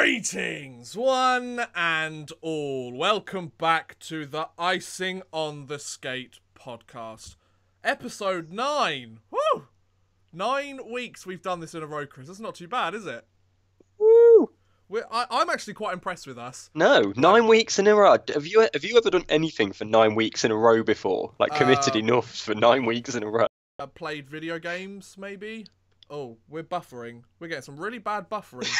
Greetings, one and all. Welcome back to the Icing on the Skate podcast. Episode 9. Woo! 9 weeks we've done this in a row, Chris. That's not too bad, is it? Woo! I'm actually quite impressed with us. No, 9 weeks in a row. Have you ever done anything for 9 weeks in a row before? Like committed enough for 9 weeks in a row? Played video games, maybe? Oh, we're buffering. We're getting some really bad buffering.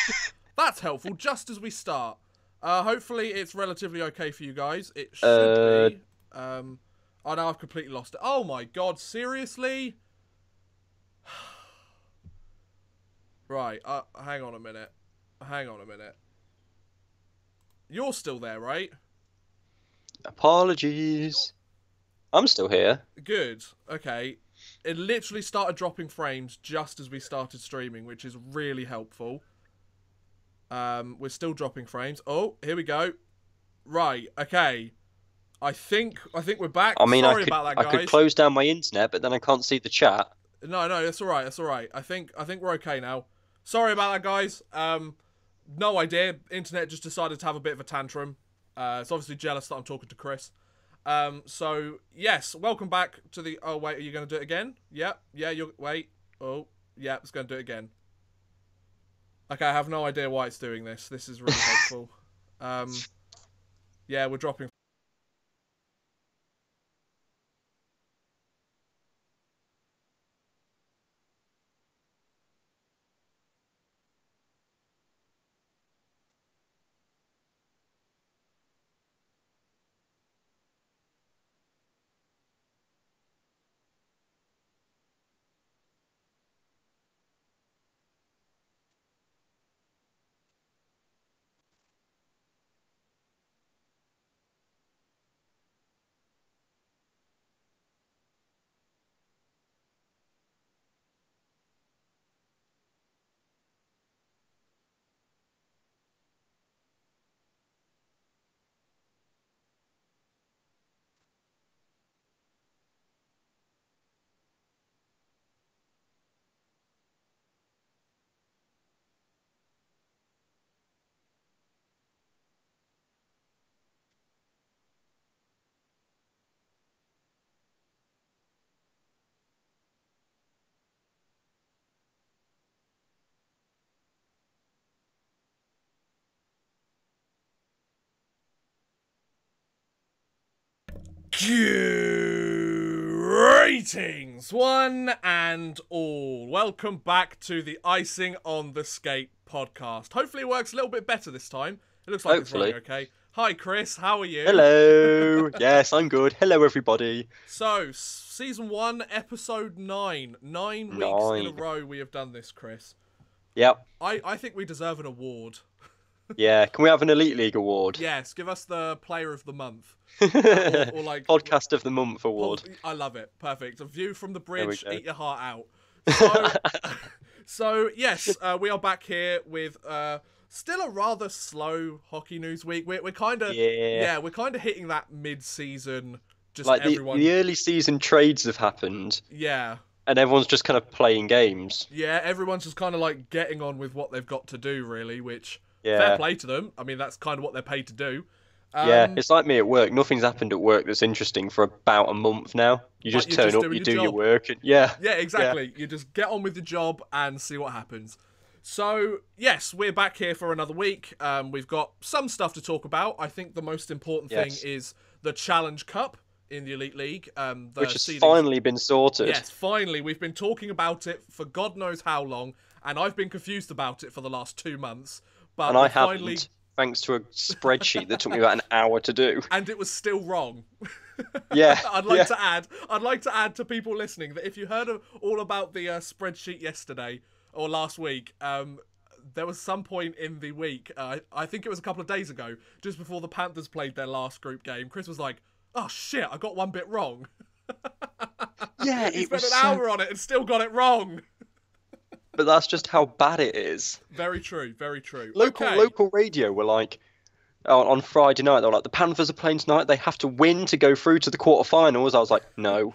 That's helpful just as we start. Hopefully it's relatively okay for you guys. It should be. Oh no, I've completely lost it. Oh my god, seriously? Right, hang on a minute. You're still there, right? Apologies. I'm still here. Good. Okay. It literally started dropping frames just as we started streaming, which is really helpful. We're still dropping frames. Oh, here we go. Right, okay. I think we're back. I mean, Sorry about that, guys. I could close down my internet, but then I can't see the chat. No, that's all right. That's all right. I think we're okay now. Sorry about that, guys. No idea. Internet just decided to have a bit of a tantrum. It's obviously jealous that I'm talking to Chris. So yes, welcome back to the. Oh wait, are you going to do it again? Yep. Yeah. You wait. Oh, yeah. It's going to do it again. Okay, I have no idea why it's doing this. This is really helpful. Yeah, we're dropping. Greetings, one and all. Welcome back to the Icing on the Skate podcast. Hopefully it works a little bit better this time. It looks like Hopefully. It's running okay. Hi, Chris. How are you? Hello. Yes, I'm good. Hello, everybody. So, season 1, episode 9. 9 weeks in a row we have done this, Chris. Yep. I think we deserve an award. Yeah. Can we have an Elite League award? Yes, give us the Player of the Month. or like Podcast of the Month award. I love it. Perfect. A view from the bridge. There we go. Eat your heart out. So yes, we are back here with still a rather slow hockey news week. We're kind of we're kind of hitting that mid-season. Just like everyone. The early season trades have happened. Yeah. And everyone's just kind of playing games. Yeah, everyone's just kind of like getting on with what they've got to do, really. Which fair play to them. I mean, that's kind of what they're paid to do. Yeah, it's like me at work. Nothing's happened at work that's interesting for about a month now. You just turn up, you do your work, and yeah, exactly. You just get on with the job and see what happens. So yes, we're back here for another week. We've got some stuff to talk about. I think the most important thing is the Challenge Cup in the Elite League, which has finally been sorted. Yes, finally. We've been talking about it for God knows how long, and I've been confused about it for the last 2 months. But and I haven't. Thanks to a spreadsheet that took me about an hour to do. And it was still wrong. Yeah. I'd like to add to people listening that if you heard all about the spreadsheet yesterday or last week, there was some point in the week, I think it was a couple of days ago, just before the Panthers played their last group game, Chris was like, "Oh shit, I got one bit wrong." Yeah, he spent an hour on it and still got it wrong. But that's just how bad it is. Very true, very true. Local radio were like, on Friday night, they were like, the Panthers are playing tonight, they have to win to go through to the quarterfinals. I was like, no.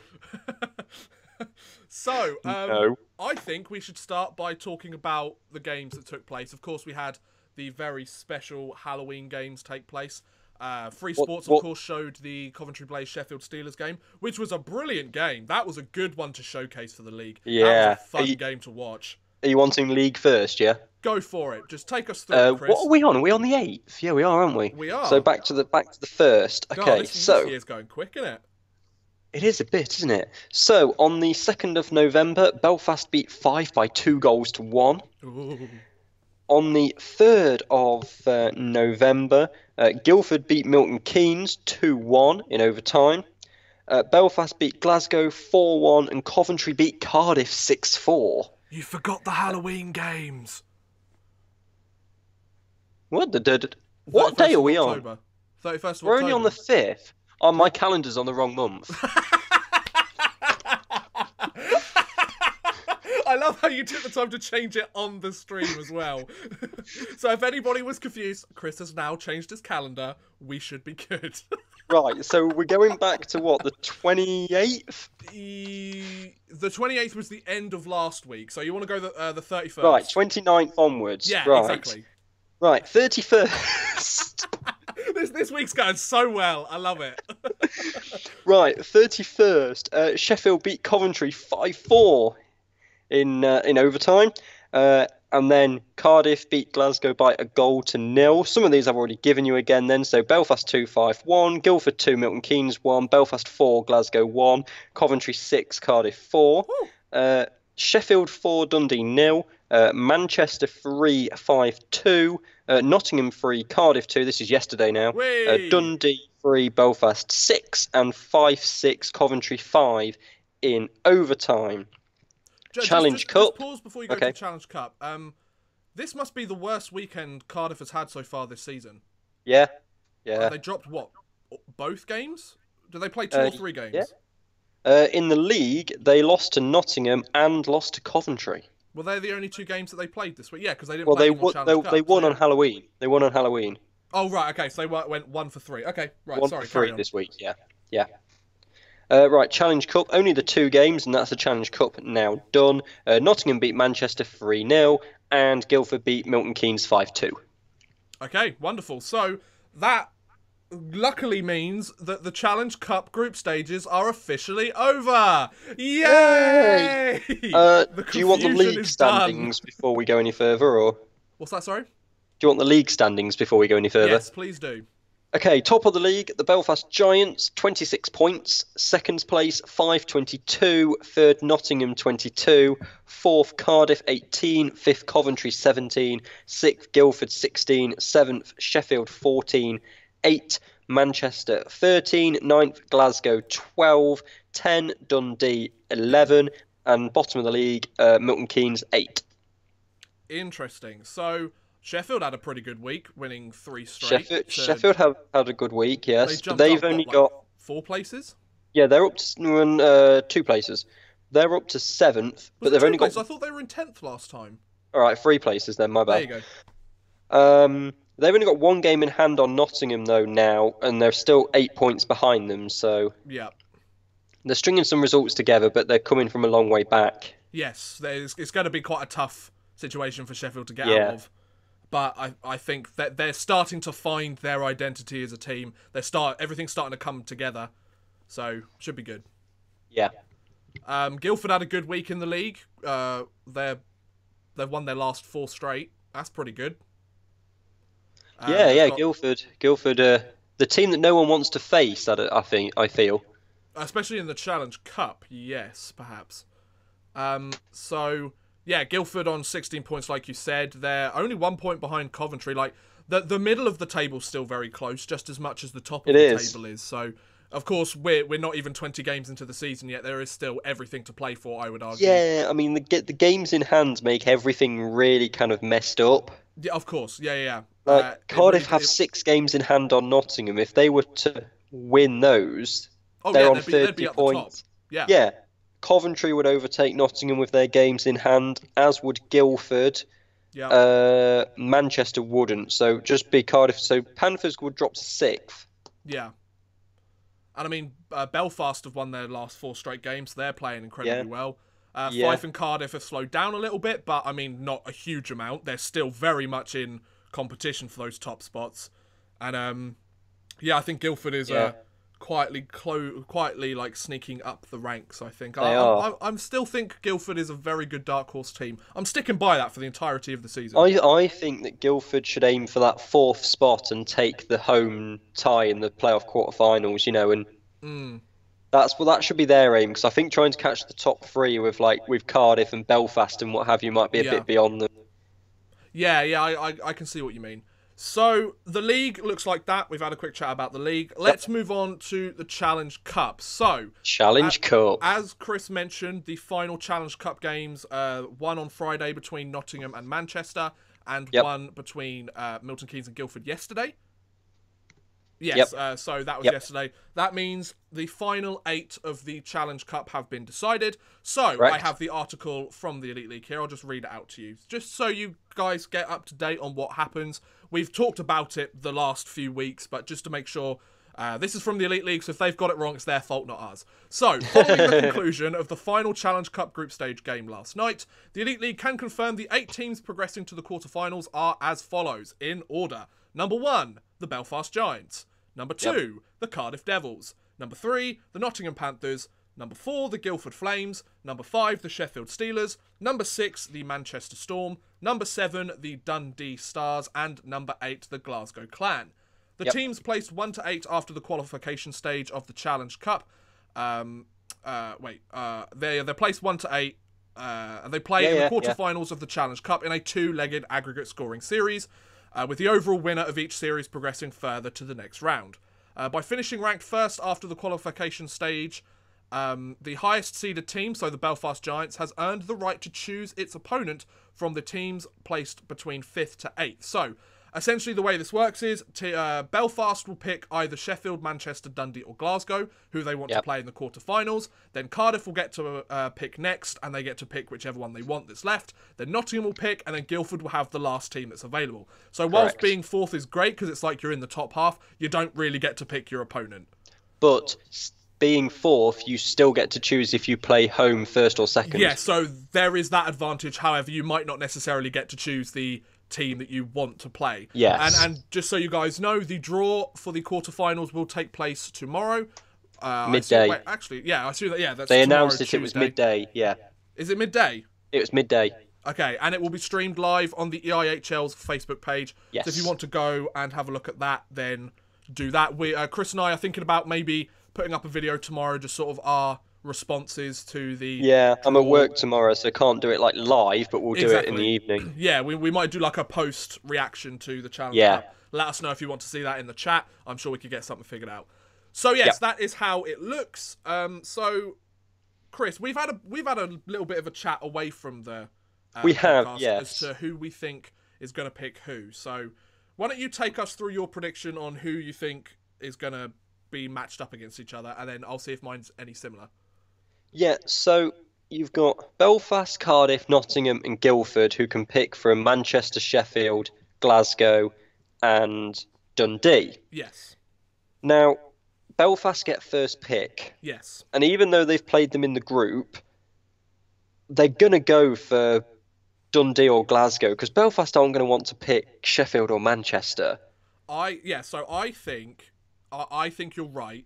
So, no. I think we should start by talking about the games that took place. Of course, we had the very special Halloween games take place. Free Sports, of course, showed the Coventry Blaze Sheffield Steelers game, which was a brilliant game. That was a good one to showcase for the league. Yeah. That was a fun game to watch. Are you wanting league first, yeah? Go for it. Just take us through it, Chris. What are we on? Are we on the 8th? Yeah, we are, aren't we? We are. So back to the first. Okay, God, this year's going quick, isn't it? It is a bit, isn't it? So on the 2nd of November, Belfast beat Fife by 2-1. Ooh. On the 3rd of November, Guildford beat Milton Keynes 2-1 in overtime. Belfast beat Glasgow 4-1 and Coventry beat Cardiff 6-4. You forgot the Halloween games. What day are we on? 31st of October. We're only on the 5th. Oh, my calendar's on the wrong month. I love how you took the time to change it on the stream as well. So if anybody was confused, Chris has now changed his calendar. We should be good. Right, so we're going back to what, the 28th? The 28th was the end of last week, so you want to go the 31st. Right, 29th onwards. Yeah, right. exactly. Right, 31st. This week's going so well. I love it. Right, 31st. Sheffield beat Coventry 5-4 in overtime. And then Cardiff beat Glasgow by 1-0. Some of these I've already given you again then. So Belfast 2-5-1, Guildford 2, Milton Keynes 1, Belfast 4, Glasgow 1, Coventry 6, Cardiff 4, Sheffield 4, Dundee 0, Manchester 3, 5-2, Nottingham 3, Cardiff 2. This is yesterday now. Dundee 3, Belfast 6, and 5-6, Coventry 5 in overtime. Challenge Cup. Just pause before you go to the Challenge Cup. This must be the worst weekend Cardiff has had so far this season. Yeah, yeah. They dropped what? Both games? Did they play 2 or 3 games? Yeah. In the league, they lost to Nottingham and lost to Coventry. Well, they're the only 2 games that they played this week. Yeah, because they didn't play any Challenge Cup. They won on Halloween. They won on Halloween. Oh, right, okay. So they went 1 for 3. Okay, right, 1 sorry. for 3 this week, yeah. Right, Challenge Cup, only the 2 games, and that's the Challenge Cup now done. Nottingham beat Manchester 3-0, and Guildford beat Milton Keynes 5-2. Okay, wonderful. So that luckily means that the Challenge Cup group stages are officially over. Yay! Do you want the league standings before we go any further, or? What's that, sorry? Do you want the league standings before we go any further? Yes, please do. Okay, top of the league, the Belfast Giants, 26 points. Second place, 522. Third, Nottingham, 22. Fourth, Cardiff, 18. Fifth, Coventry, 17. Sixth, Guildford, 16. Seventh, Sheffield, 14. 8, Manchester, 13. Ninth, Glasgow, 12. 10, Dundee, 11. And bottom of the league, Milton Keynes, 8. Interesting. So Sheffield had a pretty good week, winning 3 straight. Sheffield have had a good week, yes. But they've only got 4 places? Yeah, they're up to 2 places. They're up to 7th, but they've only got. I thought they were in 10th last time. All right, 3 places then. My bad. There you go. They've only got 1 game in hand on Nottingham though now, and they're still 8 points behind them. So yeah, they're stringing some results together, but they're coming from a long way back. Yes, it's going to be quite a tough situation for Sheffield to get out of. But I think that they're starting to find their identity as a team. Everything's starting to come together, so should be good. Yeah. Guildford had a good week in the league. They've won their last 4 straight. That's pretty good. Guildford, the team that no one wants to face. I feel, especially in the Challenge Cup. Yes, perhaps. So. Yeah, Guildford on 16 points, like you said. They're only 1 point behind Coventry. Like the middle of the table's still very close, just as much as the top of the table is. So, of course, we're not even 20 games into the season yet. There is still everything to play for, I would argue. Yeah, I mean, the games in hand make everything really kind of messed up. Yeah, of course. Yeah. Cardiff have 6 games in hand on Nottingham. If they were to win those, they're on 30 points. Yeah. Yeah. Coventry would overtake Nottingham with their games in hand, as would Guildford. Yeah. Manchester wouldn't, so just be Cardiff. So Panthers would drop to 6th. Yeah. And I mean, Belfast have won their last 4 straight games. They're playing incredibly well. Yeah. Fife and Cardiff have slowed down a little bit, but I mean, not a huge amount. They're still very much in competition for those top spots. And yeah, I think Guildford is quietly like sneaking up the ranks. I think They are. I still think Guildford is a very good dark horse team. I'm sticking by that for the entirety of the season. I think that Guildford should aim for that 4th spot and take the home tie in the playoff quarterfinals, you know, and that should be their aim, because I think trying to catch the top 3 with Cardiff and Belfast and what have you might be a bit beyond them. Yeah, I can see what you mean. So, the league looks like that. We've had a quick chat about the league. Let's move on to the Challenge Cup. So, Challenge Cup. As Chris mentioned, the final Challenge Cup games, one on Friday between Nottingham and Manchester, and one between Milton Keynes and Guildford yesterday. Yes, so that was yesterday. That means the final 8 of the Challenge Cup have been decided. So, I have the article from the Elite League here. I'll just read it out to you, just so you guys get up to date on what happens. We've talked about it the last few weeks, but just to make sure, this is from the Elite League, so if they've got it wrong, it's their fault, not ours. So, following the conclusion of the final Challenge Cup group stage game last night, the Elite League can confirm the 8 teams progressing to the quarterfinals are as follows, in order. Number 1, the Belfast Giants. Number 2, the Cardiff Devils. Number 3, the Nottingham Panthers. Number 4, the Guildford Flames. Number 5, the Sheffield Steelers. Number 6, the Manchester Storm. Number 7, the Dundee Stars. And number 8, the Glasgow Clan. The teams placed 1 to 8 after the qualification stage of the Challenge Cup. They're placed 1 to 8. And they play in the quarterfinals of the Challenge Cup in a 2-legged aggregate scoring series, with the overall winner of each series progressing further to the next round. By finishing ranked first after the qualification stage, the highest seeded team, so the Belfast Giants, has earned the right to choose its opponent from the teams placed between 5th to 8th. So, essentially the way this works is Belfast will pick either Sheffield, Manchester, Dundee or Glasgow, who they want to play in the quarterfinals. Then Cardiff will get to pick next, and they get to pick whichever one they want that's left. Then Nottingham will pick, and then Guildford will have the last team that's available. So whilst being 4th is great, because it's like you're in the top half, you don't really get to pick your opponent. But being 4th, you still get to choose if you play home first or second. Yeah, so there is that advantage. However, you might not necessarily get to choose the team that you want to play. Yes. And just so you guys know, the draw for the quarterfinals will take place tomorrow. Midday. I see that. Yeah, that's They tomorrow, announced Tuesday. it was midday, yeah. Is it midday? It was midday. Okay, and it will be streamed live on the EIHL's Facebook page. Yes. So if you want to go and have a look at that, then do that. Chris and I are thinking about maybe putting up a video tomorrow, just sort of our responses to the... Yeah, I'm at work tomorrow, so I can't do it like live, but we'll do it in the evening. Yeah, we might do like a post reaction to the challenge. Let us know if you want to see that in the chat. I'm sure we could get something figured out. So yes, that is how it looks. So Chris, we've had a little bit of a chat away from the podcast as to who we think is going to pick who. So why don't you take us through your prediction on who you think is going to be matched up against each other, and then I'll see if mine's any similar. Yeah, so you've got Belfast, Cardiff, Nottingham and Guildford, who can pick from Manchester, Sheffield, Glasgow and Dundee. Yes. Now, Belfast get first pick. Yes. And even though they've played them in the group, they're going to go for Dundee or Glasgow, because Belfast aren't going to want to pick Sheffield or Manchester. So I think you're right.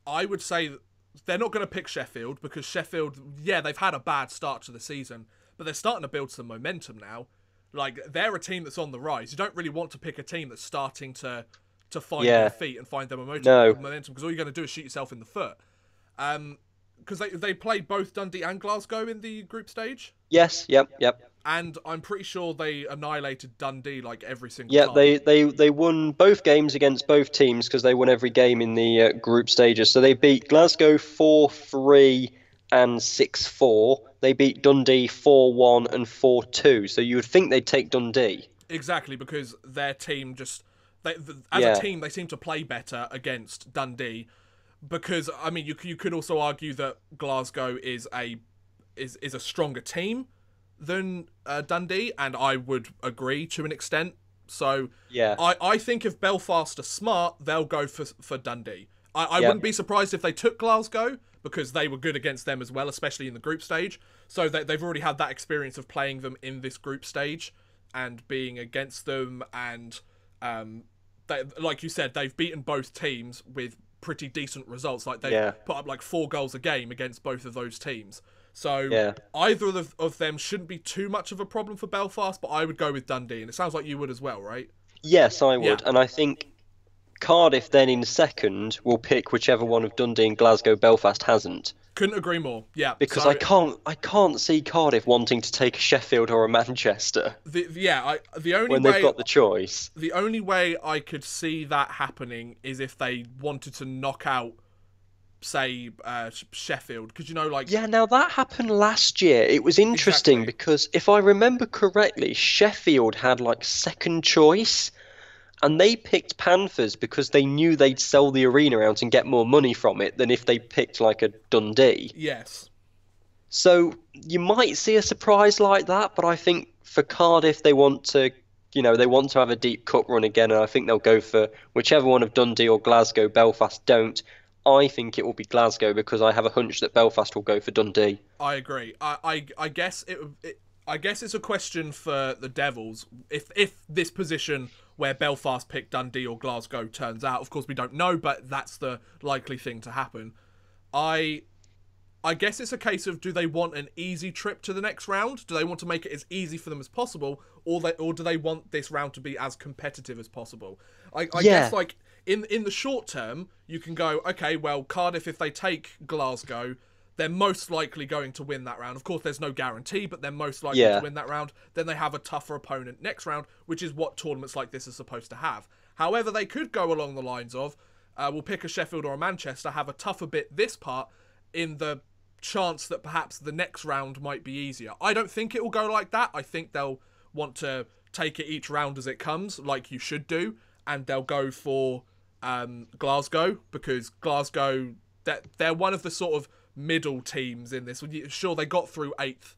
I would say that they're not going to pick Sheffield, because Sheffield, they've had a bad start to the season, but they're starting to build some momentum now. Like, they're a team that's on the rise. You don't really want to pick a team that's starting to find their feet and find their momentum, because all you're going to do is shoot yourself in the foot. Because they played both Dundee and Glasgow in the group stage. Yes, yep. And I'm pretty sure they annihilated Dundee like every single time. Yeah, they won both games against both teams, because they won every game in the group stages. So they beat Glasgow 4-3 and 6-4. They beat Dundee 4-1 and 4-2. So you would think they'd take Dundee. Exactly, because their team just... a team, they seem to play better against Dundee. Because, I mean, you could also argue that Glasgow is a stronger team than Dundee, and I would agree to an extent. So I think if Belfast are smart, they'll go for Dundee. I wouldn't be surprised if they took Glasgow, because they were good against them as well, especially in the group stage. So they've already had that experience of playing them in this group stage and being against them. And like you said, they've beaten both teams with pretty decent results. Like they've put up like 4 goals a game against both of those teams. So either of them shouldn't be too much of a problem for Belfast, but I would go with Dundee. And it sounds like you would as well, right? Yes, I would. And I think Cardiff then in second will pick whichever one of Dundee and Glasgow Belfast hasn't. Couldn't agree more. Yeah, because I can't see Cardiff wanting to take a Sheffield or a Manchester. The only when way they've got the choice. The only way I could see that happening is if they wanted to knock out, say, Sheffield, because now that happened last year. It was interesting because if I remember correctly, Sheffield had like second choice. And they picked Panthers because they knew they'd sell the arena out and get more money from it than if they picked like a Dundee. Yes. So you might see a surprise like that, but I think for Cardiff they want to, they want to have a deep cup run again, and I think they'll go for whichever one of Dundee or Glasgow. Belfast don't. I think it will be Glasgow because I have a hunch that Belfast will go for Dundee. I agree. I guess I guess it's a question for the Devils if this position where Belfast picked Dundee or Glasgow turns out. Of course, we don't know, but that's the likely thing to happen. I guess it's a case of, do they want an easy trip to the next round? Do they want to make it as easy for them as possible, or do they want this round to be as competitive as possible? I guess like in the short term, you can go, okay, well, Cardiff, if they take Glasgow, they're most likely going to win that round. Of course, there's no guarantee, but they're most likely to win that round. Then they have a tougher opponent next round, which is what tournaments like this are supposed to have. However, they could go along the lines of, we'll pick a Sheffield or a Manchester, have a tougher bit this part, in the chance that perhaps the next round might be easier. I don't think it will go like that. I think they'll want to take it each round as it comes, like you should do, and they'll go for Glasgow, because Glasgow, they're one of the sort of middle teams in this. Sure, they got through 8th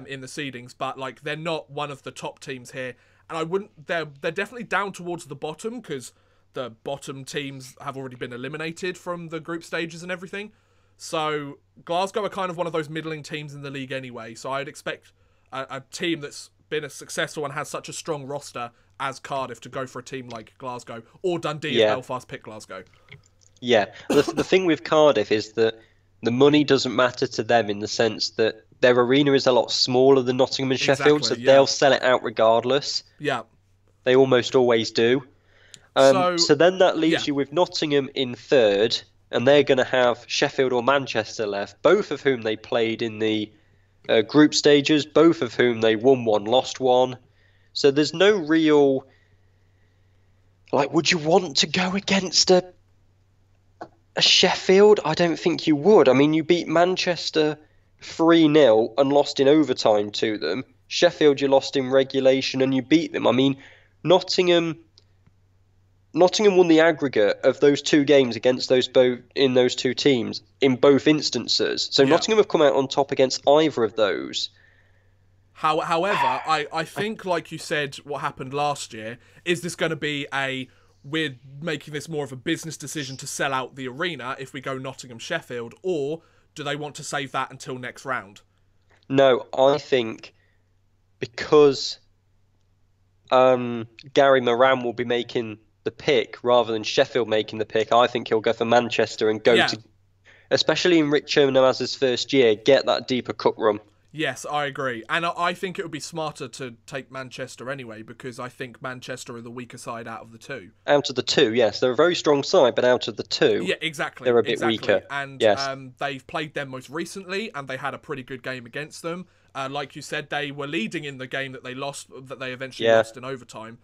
in the seedings, but like they're not one of the top teams here. And they're definitely down towards the bottom, because the bottom teams have already been eliminated from the group stages and everything. So Glasgow are kind of one of those middling teams in the league anyway. So I'd expect a team that's been as successful and has such a strong roster as Cardiff to go for a team like Glasgow, or Dundee if Belfast pick Glasgow. Yeah, the thing with Cardiff is that the money doesn't matter to them, in the sense that their arena is a lot smaller than Nottingham and Sheffield, so they'll sell it out regardless. Yeah. They almost always do. So then that leaves you with Nottingham in third, and they're going to have Sheffield or Manchester left, both of whom they played in the group stages, both of whom they won one, lost one. So there's no real... Like, would you want to go against a Sheffield? I don't think you would. I mean, you beat Manchester 3-0 and lost in overtime to them. Sheffield, you lost in regulation and you beat them. I mean, Nottingham won the aggregate of those 2 games against those two teams in both instances. So Nottingham have come out on top against either of those. However, I think, like you said, what happened last year, is this going to be we're making this more of a business decision to sell out the arena if we go Nottingham-Sheffield, or do they want to save that until next round? No, I think because Gary Moran will be making the pick rather than Sheffield making the pick, I think he'll go for Manchester and go to, especially in Rick Chermanamaz's first year, get that deeper cup run. Yes, I agree. And I think it would be smarter to take Manchester anyway, because I think Manchester are the weaker side out of the 2. Out of the 2, yes. They're a very strong side, but out of the 2, yeah, exactly, they're a bit weaker. And they've played them most recently, and they had a pretty good game against them. Like you said, they were leading in the game that they lost, that they eventually lost in overtime.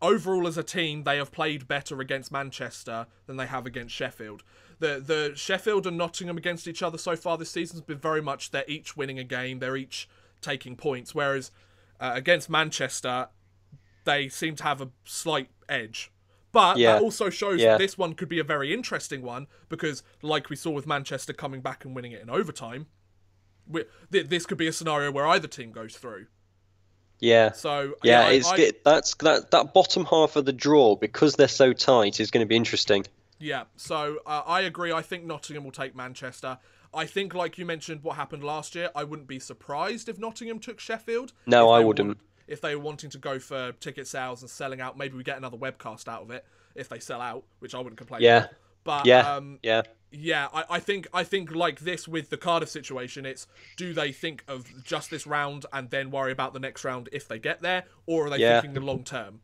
Overall as a team, they have played better against Manchester than they have against Sheffield. The Sheffield and Nottingham against each other so far this season has been very much, they're each winning a game, they're each taking points, whereas against Manchester, they seem to have a slight edge. But that also shows that this one could be a very interesting one, because like we saw with Manchester coming back and winning it in overtime, this could be a scenario where either team goes through. Yeah. So that bottom half of the draw, because they're so tight, is going to be interesting. Yeah, so I agree. I think Nottingham will take Manchester. I think, like you mentioned, what happened last year, I wouldn't be surprised if Nottingham took Sheffield. No, I wouldn't. If they were wanting to go for ticket sales and selling out, maybe we get another webcast out of it if they sell out, which I wouldn't complain about. But yeah, I think like this with the Cardiff situation, it's do they think of just this round and then worry about the next round if they get there, or are they thinking long term?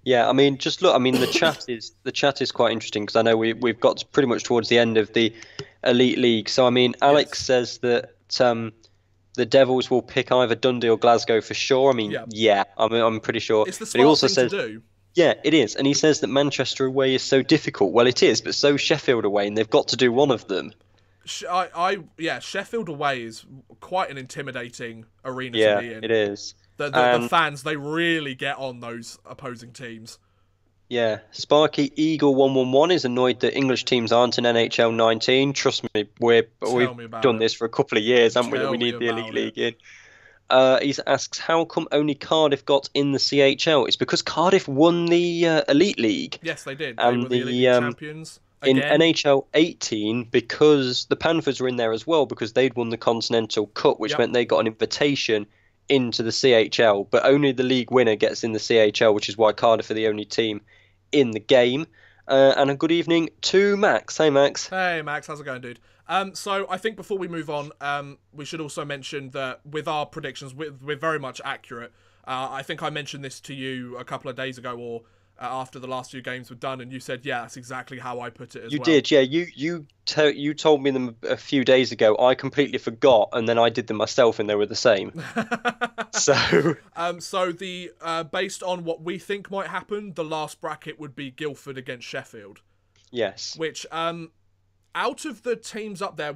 Yeah, I mean, just look. I mean, the chat is quite interesting because I know we've got pretty much towards the end of the Elite League. So I mean, Alex says that the Devils will pick either Dundee or Glasgow for sure. I mean, I'm pretty sure. It's the smart thing to do. Yeah, it is, and he says that Manchester away is so difficult. Well, it is, but so Sheffield away, and they've got to do one of them. Sheffield away is quite an intimidating arena to be in. It is. The fans, they really get on those opposing teams. Yeah, Sparky Eagle 111 is annoyed that English teams aren't in NHL 19. Trust me, we've done this for a couple of years, haven't we? That we need the Elite League in. He asks, how come only Cardiff got in the CHL? It's because Cardiff won the Elite League. Yes, they did. And they were the Elite League champions. In NHL 18, because the Panthers were in there as well, because they'd won the Continental Cup, which meant they got an invitation into the CHL, but only the league winner gets in the CHL, which is why Cardiff are the only team in the game. And a good evening to Max. Hey, Max. Hey, Max. How's it going, dude? So I think before we move on, we should also mention that with our predictions, we're very much accurate. I think I mentioned this to you a couple of days ago, or after the last few games were done, and you said, yeah, that's exactly how I put it as well. You did, yeah. You told me them a few days ago. I completely forgot, and then I did them myself, and they were the same. So the based on what we think might happen, the last bracket would be Guildford against Sheffield. Yes. Which, out of the teams up there,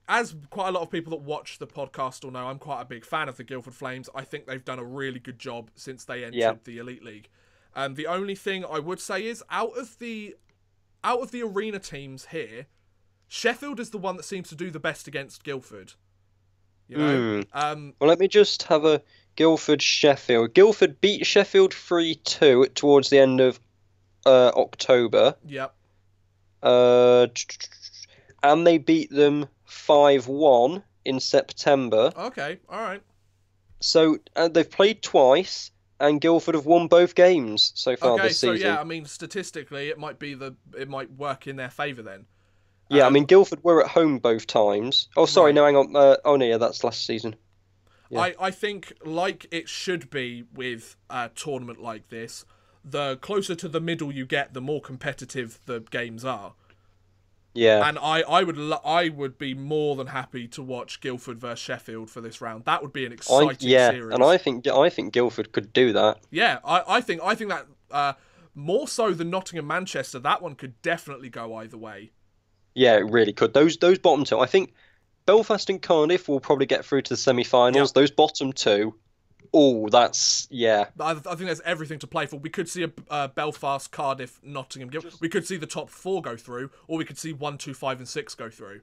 as quite a lot of people that watch the podcast will know, I'm quite a big fan of the Guildford Flames. I think they've done a really good job since they entered the Elite League. The only thing I would say is, out of the arena teams here, Sheffield is the one that seems to do the best against Guildford. You know? Well, let me just have a Guildford-Sheffield. Guildford beat Sheffield 3-2 towards the end of October. Yep. And they beat them 5-1 in September. Okay, all right. So they've played twice, and Guildford have won both games so far this season. Okay, so yeah, I mean, statistically, it might work in their favour then. Yeah, I mean, Guildford were at home both times. Oh, sorry, no, hang on. Yeah, that's last season. Yeah. I think, like it should be with a tournament like this, the closer to the middle you get, the more competitive the games are. Yeah. And I would be more than happy to watch Guildford versus Sheffield for this round. That would be an exciting series. And I think Guildford could do that. Yeah, I think that more so than Nottingham Manchester, that one could definitely go either way. Yeah, it really could. Those bottom two, I think Belfast and Cardiff will probably get through to the semi-finals. Yep. Those bottom two, that's I think there's everything to play for. We could see a Belfast, Cardiff, Nottingham. We could see the top 4 go through, or we could see 1, 2, 5, and 6 go through.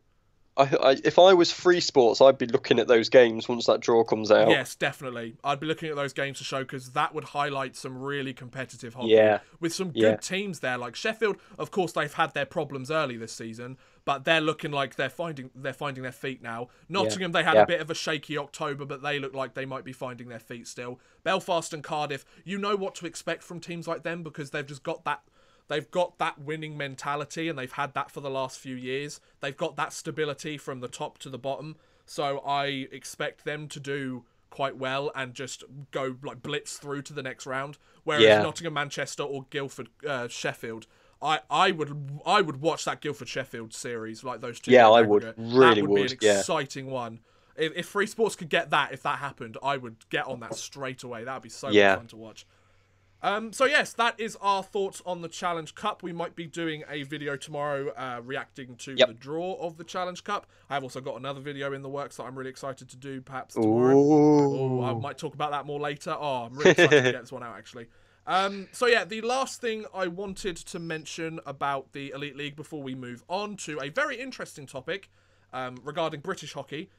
If I was Free Sports, I'd be looking at those games once that draw comes out. Yes, definitely. I'd be looking at those games to show, because that would highlight some really competitive hockey with some good teams there. Like Sheffield, of course, they've had their problems early this season, but they're looking like they're finding their feet now. Nottingham, they had a bit of a shaky October, but they look like they might be finding their feet still. Belfast and Cardiff, you know what to expect from teams like them, because they've just got that. They've got that winning mentality, and they've had that for the last few years. They've got that stability from the top to the bottom. So I expect them to do quite well and just go like blitz through to the next round. Whereas Nottingham, Manchester, or Guildford, Sheffield, I would watch that Guildford Sheffield series, like those two. Yeah, I would. Really would be an exciting one. If Free Sports could get that, if that happened, I would get on that straight away. That would be so much fun to watch. So yes, that is our thoughts on the Challenge Cup. We might be doing a video tomorrow reacting to the draw of the Challenge Cup. I have also got another video in the works that I'm really excited to do perhaps tomorrow. Ooh. I might talk about that more later. I'm really excited to get this one out actually. So yeah, the last thing I wanted to mention about the Elite League before we move on to a very interesting topic regarding British hockey.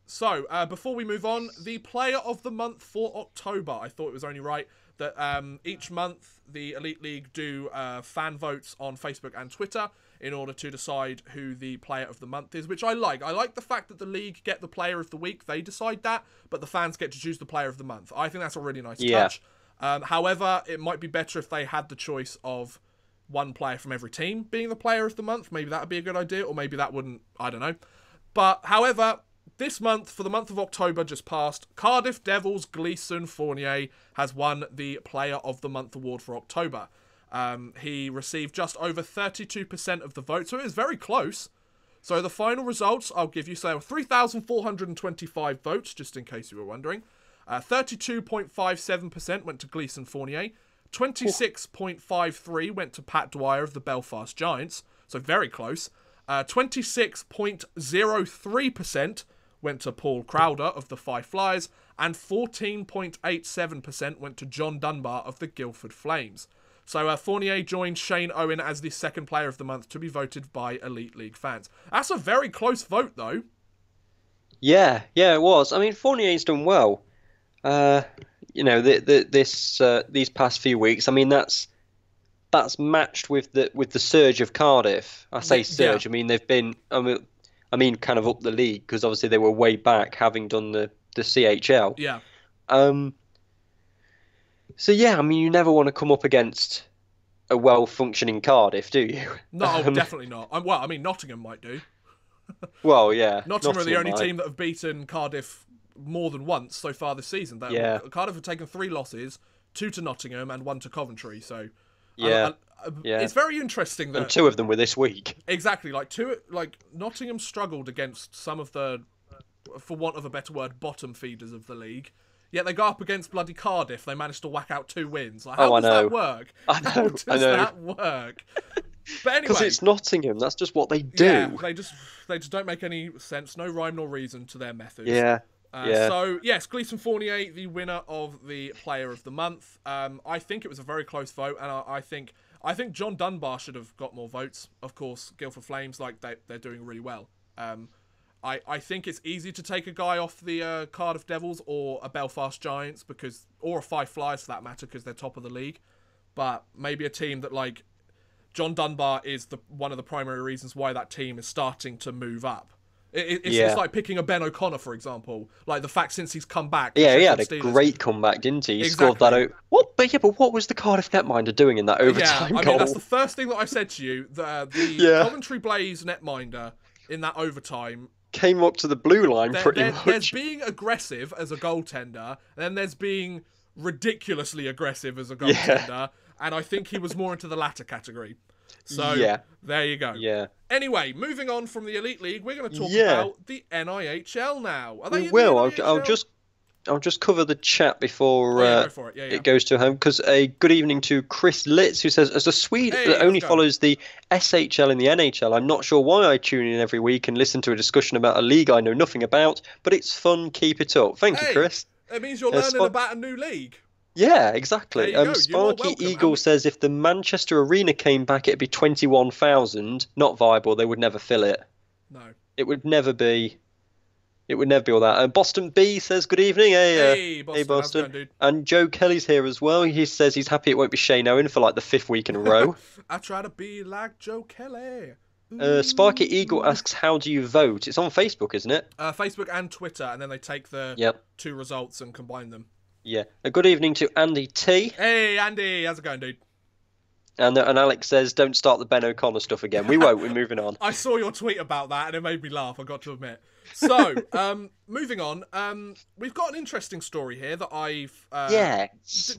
So, before we move on, the player of the month for October. I thought it was only right that each month the Elite League do fan votes on Facebook and Twitter in order to decide who the player of the month is, which I like. I like the fact that the league get the player of the week. They decide that, but the fans get to choose the player of the month. I think that's a really nice touch. However, it might be better if they had the choice of one player from every team being the player of the month. Maybe that would be a good idea, or maybe that wouldn't. I don't know. But, however, this month, for the month of October just passed, Cardiff Devils' Gleeson Fournier has won the Player of the Month award for October. He received just over 32% of the vote, so it is very close. So the final results I'll give you, so 3,425 votes, just in case you were wondering. 32.57% went to Gleeson Fournier. 26.53 went to Pat Dwyer of the Belfast Giants, so very close. 26.03% went to Paul Crowder of the Fife Flyers, and 14.87% went to John Dunbar of the Guildford Flames. So Fournier joined Shane Owen as the second player of the month to be voted by Elite League fans. That's a very close vote, though. Yeah, it was. I mean, Fournier's done well. These past few weeks. I mean, that's matched with the surge of Cardiff. I say surge. Yeah. I mean, they've been. I mean, kind of up the league because obviously they were way back, having done the CHL. Yeah. So yeah, I mean, you never want to come up against a well-functioning Cardiff, do you? No, definitely not. Well, I mean, Nottingham might do. Well, yeah. Nottingham are the only team that have beaten Cardiff more than once so far this season. Cardiff have taken 3 losses, 2 to Nottingham and 1 to Coventry. So yeah. It's very interesting that, and 2 of them were this week. Exactly, Nottingham struggled against some of the, for want of a better word, bottom feeders of the league. Yet they go up against bloody Cardiff. They managed to whack out 2 wins. How does that work? I know. How does that work? But anyway, because it's Nottingham. That's just what they do. Yeah, they just don't make any sense. No rhyme nor reason to their methods. Yeah. So yes, Gleeson Fournier, the winner of the Player of the Month. I think it was a very close vote, and I think John Dunbar should have got more votes. Of course, Guildford Flames, they're doing really well. I think it's easy to take a guy off the Cardiff Devils or a Belfast Giants or a Fife Flyers for that matter, because they're top of the league. But maybe a team that John Dunbar is one of the primary reasons why that team is starting to move up. It's like picking a Ben O'Connor, for example. Like the fact since he's come back. Yeah, he had a great comeback, didn't he? He scored that out. But what was the Cardiff netminder doing in that overtime goal? I mean, that's the first thing that I said to you. The Coventry Blaze netminder in that overtime came up to the blue line pretty much. There's being aggressive as a goaltender, and then there's being ridiculously aggressive as a goaltender, and I think he was more into the latter category. So, there you go. Yeah. Anyway, moving on from the Elite League, we're going to talk about the NIHL now. We will. I'll just cover the chat before it goes to home. Because a good evening to Chris Litz, who says, as a Swede that only follows the SHL and the NHL, I'm not sure why I tune in every week and listen to a discussion about a league I know nothing about, but it's fun. Keep it up. Thank you, Chris. It means you're learning about a new league. Yeah, exactly. Sparky Eagle says if the Manchester Arena came back, it'd be 21,000. Not viable. They would never fill it. No. It would never be. It would never be all that. Boston B says good evening. Hey, Boston. How's it going, dude? And Joe Kelly's here as well. He says he's happy it won't be Shane Owen for the 5th week in a row. I try to be like Joe Kelly. Sparky Eagle asks, how do you vote? It's on Facebook, isn't it? Facebook and Twitter, and then they take the 2 results and combine them. Yeah. A good evening to Andy T. Hey, Andy. How's it going, dude? And Alex says, don't start the Ben O'Connor stuff again. We won't. We're moving on. I saw your tweet about that, and it made me laugh, I've got to admit. So, moving on. We've got an interesting story here that I've...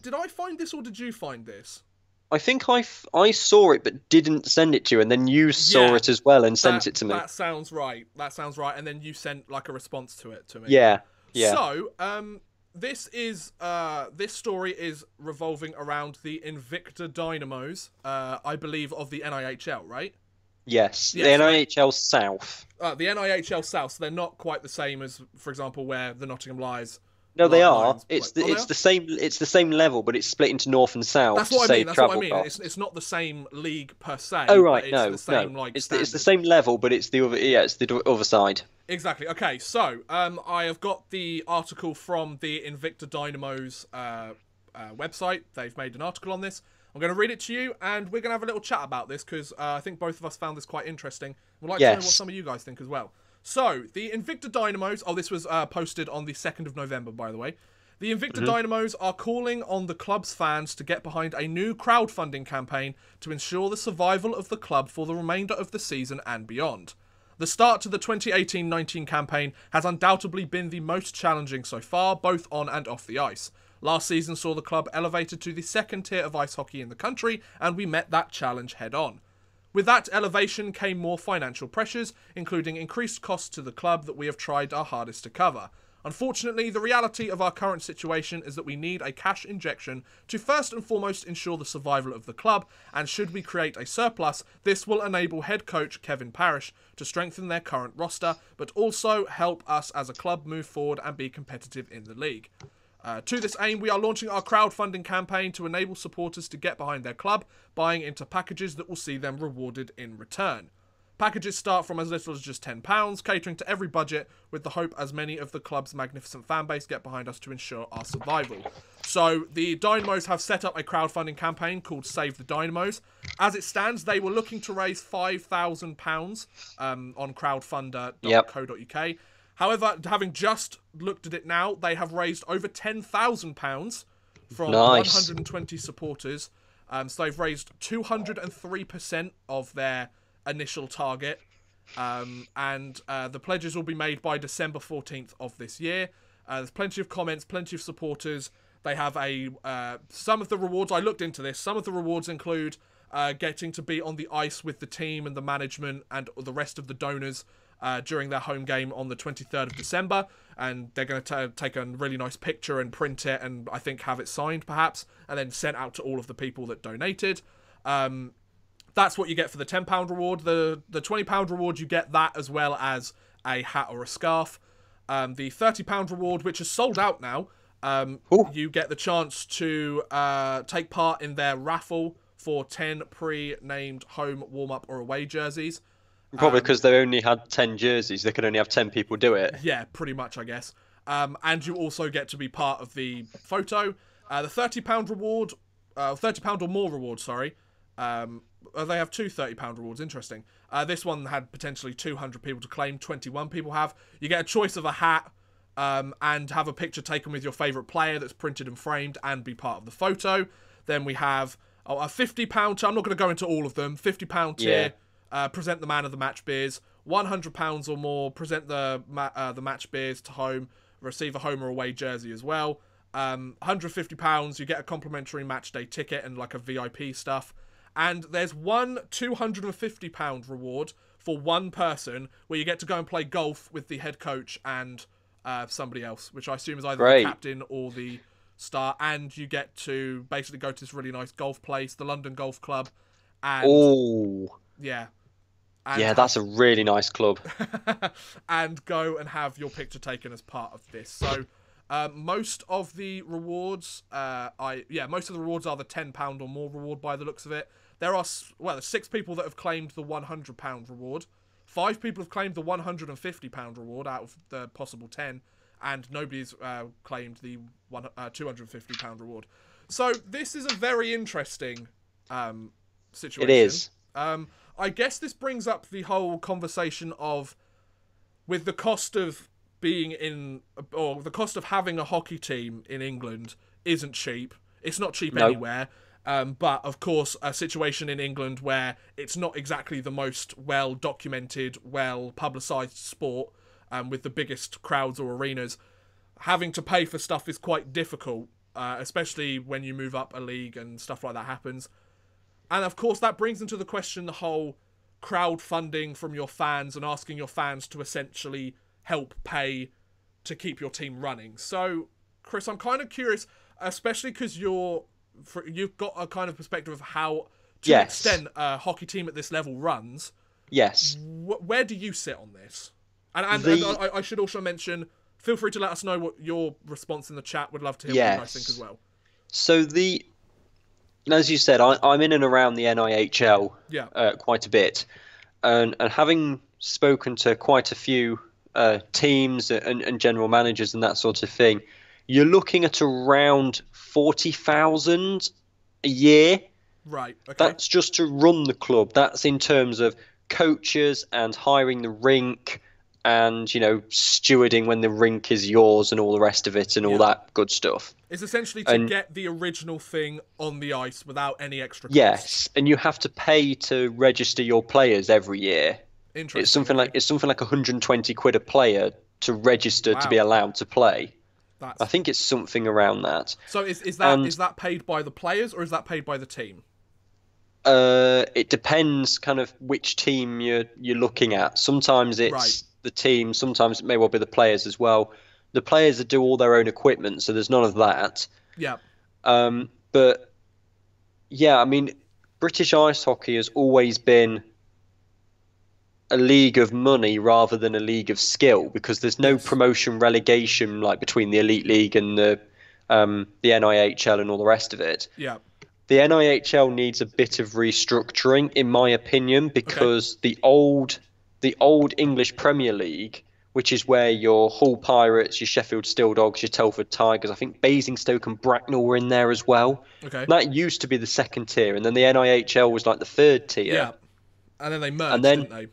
Did I find this, or did you find this? I think I saw it, but didn't send it to you, and then you saw it as well and sent it to me. That sounds right. And then you sent, a response to it to me. Yeah. So, this story is revolving around the Invicta Dynamos, I believe, of the NIHL, right? Yes, the NIHL South. The NIHL South, so they're not quite the same as, for example, where the Nottingham Lions. No, they are. It's the same level, but it's split into North and South. That's what I mean. It's not the same league per se. Oh right, it's the same, It's the same level, but it's the other. Yeah, it's the other side. Exactly. Okay, so I have got the article from the Invicta Dynamo's website. They've made an article on this. I'm going to read it to you, and we're going to have a little chat about this because I think both of us found this quite interesting. We'd like to know what some of you guys think as well. So, the Invicta Dynamos... Oh, this was posted on the 2nd of November, by the way. The Invicta Dynamos are calling on the club's fans to get behind a new crowdfunding campaign to ensure the survival of the club for the remainder of the season and beyond. The start to the 2018-19 campaign has undoubtedly been the most challenging so far, both on and off the ice. Last season saw the club elevated to the second tier of ice hockey in the country, and we met that challenge head on. With that elevation came more financial pressures, including increased costs to the club that we have tried our hardest to cover. Unfortunately, the reality of our current situation is that we need a cash injection to first and foremost ensure the survival of the club, and should we create a surplus, this will enable head coach Kevin Parrish to strengthen their current roster, but also help us as a club move forward and be competitive in the league. To this aim, we are launching our crowdfunding campaign to enable supporters to get behind their club, buying into packages that will see them rewarded in return. Packages start from as little as just £10, catering to every budget, with the hope as many of the club's magnificent fan base get behind us to ensure our survival. So, the Dynamos have set up a crowdfunding campaign called Save the Dynamos. As it stands, they were looking to raise £5,000 on crowdfunder.co.uk. However, having just looked at it now, they have raised over £10,000 from 120 supporters. So they've raised 203% of their initial target. And the pledges will be made by December 14th of this year. There's plenty of comments, plenty of supporters. They have some of the rewards, I looked into this, some of the rewards include getting to be on the ice with the team and the management and the rest of the donors during their home game on the 23rd of December, and they're going to take a really nice picture and print it and I think have it signed perhaps, and then sent out to all of the people that donated. That's what you get for the £10 reward. The £20 reward, you get that as well as a hat or a scarf. The £30 reward, which is sold out now, you get the chance to take part in their raffle for 10 pre-named home, warm-up or away jerseys. Probably because they only had 10 jerseys, they could only have 10 people do it. Yeah, pretty much, I guess. And you also get to be part of the photo. The £30 reward, £30 or more reward, sorry. They have two £30 rewards, interesting. This one had potentially 200 people to claim, 21 people have. You get a choice of a hat and have a picture taken with your favourite player that's printed and framed and be part of the photo. Then we have a £50 tier. I'm not going to go into all of them. £50 tier. Yeah. Present the man of the match beers. £100 or more, present the match beers to home, receive a home or away jersey as well. £150, you get a complimentary match day ticket and like a VIP stuff. And there's one £250 reward for one person where you get to go and play golf with the head coach and somebody else, which I assume is either the captain or the star. And you get to basically go to this really nice golf place, the London Golf Club. And yeah. Yeah, that's a really nice club. And go and have your picture taken as part of this. So, most of the rewards, are the £10 or more reward by the looks of it. There's 6 people that have claimed the £100 reward. 5 people have claimed the £150 reward out of the possible 10, and nobody's claimed the £250 reward. So this is a very interesting situation. It is. I guess this brings up the whole conversation of, with the cost of the cost of having a hockey team in England isn't cheap. It's not cheap anywhere. But of course, a situation in England where it's not exactly the most well-documented, well-publicised sport, with the biggest crowds or arenas, having to pay for stuff is quite difficult, especially when you move up a league and stuff like that happens. And of course, that brings into the question the whole crowdfunding from your fans and asking your fans to essentially help pay to keep your team running. So, Chris, I'm kind of curious, especially because you've got a kind of perspective of how, to an extent, a hockey team at this level runs. Yes. Where do you sit on this? And I should also mention, feel free to let us know what your response in the chat. Would love to hear what you guys think as well. So as you said, I'm in and around the EIHL quite a bit, and having spoken to quite a few teams and general managers and that sort of thing, you're looking at around 40,000 a year. Right. Okay. That's just to run the club. That's in terms of coaches and hiring the rink and, stewarding when the rink is yours and all the rest of it and all that good stuff. It's essentially to get the original thing on the ice without any extra cost. Yes, and you have to pay to register your players every year. Interesting. It's something like 120 quid a player to register to be allowed to play. I think it's something around that. So is that paid by the players or is that paid by the team? It depends kind of which team you're looking at. Sometimes it's the team, sometimes it may well be the players as well. The players that do all their own equipment, so there's none of that. Yeah. But yeah, I mean, British ice hockey has always been a league of money rather than a league of skill, because there's no promotion relegation like between the Elite League and the NIHL and all the rest of it. Yeah. The NIHL needs a bit of restructuring, in my opinion, because the old English Premier League, which is where your Hull Pirates, your Sheffield Steel Dogs, your Telford Tigers, I think Basingstoke and Bracknell were in there as well. Okay. That used to be the second tier, and then the NIHL was like the third tier. Yeah. And then they merged, didn't they?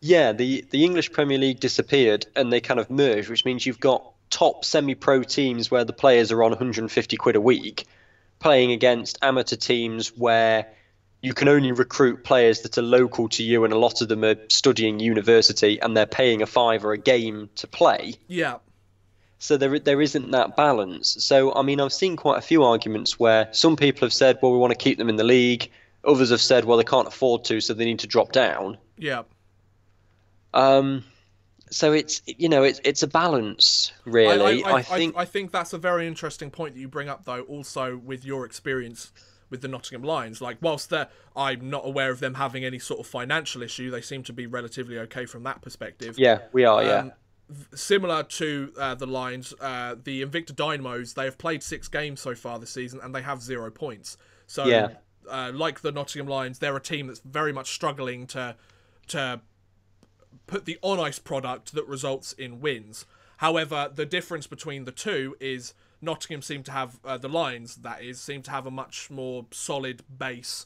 Yeah, the English Premier League disappeared and they kind of merged, which means you've got top semi-pro teams where the players are on 150 quid a week playing against amateur teams where you can only recruit players that are local to you, and a lot of them are studying university and they're paying a $5 a game to play. Yeah. So there isn't that balance. So, I mean, I've seen quite a few arguments where some people have said, well, we want to keep them in the league. Others have said, well, they can't afford to, so they need to drop down. Yeah. So it's a balance, really. I think that's a very interesting point that you bring up, though, also with your experience with the Nottingham Lions. Like, whilst I'm not aware of them having any sort of financial issue, they seem to be relatively okay from that perspective. Yeah, we are, yeah. Similar to the Lions, the Invicta Dynamos, they have played 6 games so far this season, and they have 0 points. So, like the Nottingham Lions, they're a team that's very much struggling to put the on-ice product that results in wins. However, the difference between the two is Nottingham seem to have, the Lions, that is, seem to have a much more solid base.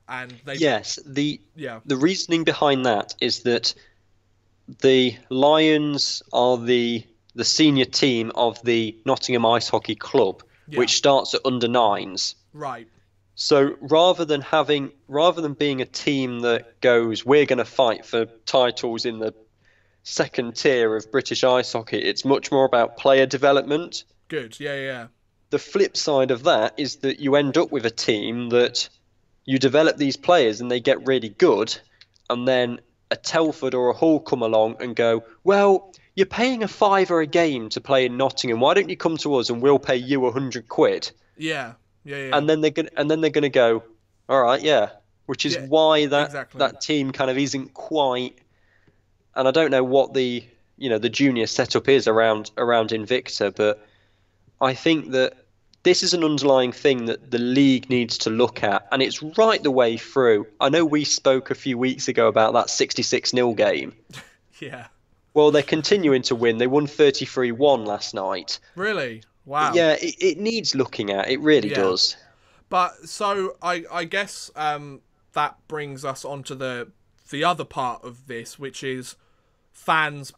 And they... Yes, the reasoning behind that is that the Lions are the senior team of the Nottingham Ice Hockey Club, which starts at under 9s. Right. So rather than being a team that goes, we're going to fight for titles in the second tier of British ice hockey, it's much more about player development. Good, yeah. The flip side of that is that you end up with a team that you develop these players and they get really good, and then a Telford or a Hull come along and go, well, you're paying a $5 a game to play in Nottingham. Why don't you come to us and we'll pay you 100 quid? Yeah. And then they're gonna go, all right, which is why that team kind of isn't quite. And I don't know what the junior setup is around Invicta, but I think that this is an underlying thing that the league needs to look at, and it's right the way through. I know we spoke a few weeks ago about that 66-0 game. Yeah. Well, they're continuing to win. They won 33-1 last night. Really? Wow. Yeah, it needs looking at. It really does. But so I guess that brings us on to the other part of this, which is fans,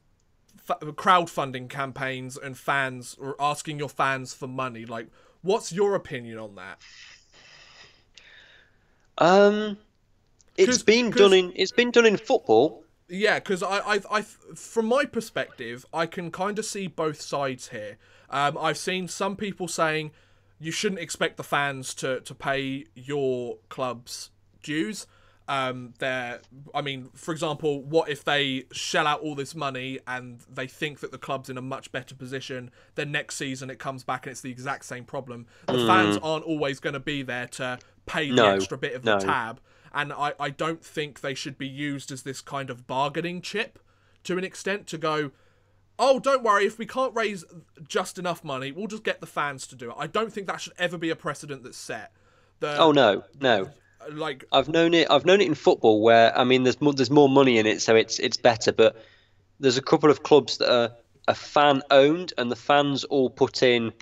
crowdfunding campaigns, and fans, or asking your fans for money. Like, what's your opinion on that? It's been done in football. Yeah, because I from my perspective, I can kind of see both sides here. I've seen some people saying you shouldn't expect the fans to pay your club's dues. For example, what if they shell out all this money and they think that the club's in a much better position, then next season it comes back and it's the exact same problem. The fans aren't always going to be there to pay the extra bit of the tab. And I don't think they should be used as this kind of bargaining chip to an extent to go, oh, don't worry, if we can't raise just enough money, we'll just get the fans to do it. I don't think that should ever be a precedent that's set. No. Like, I've known it in football where, I mean, there's more money in it, so it's better. But there's a couple of clubs that are fan owned, and the fans all put in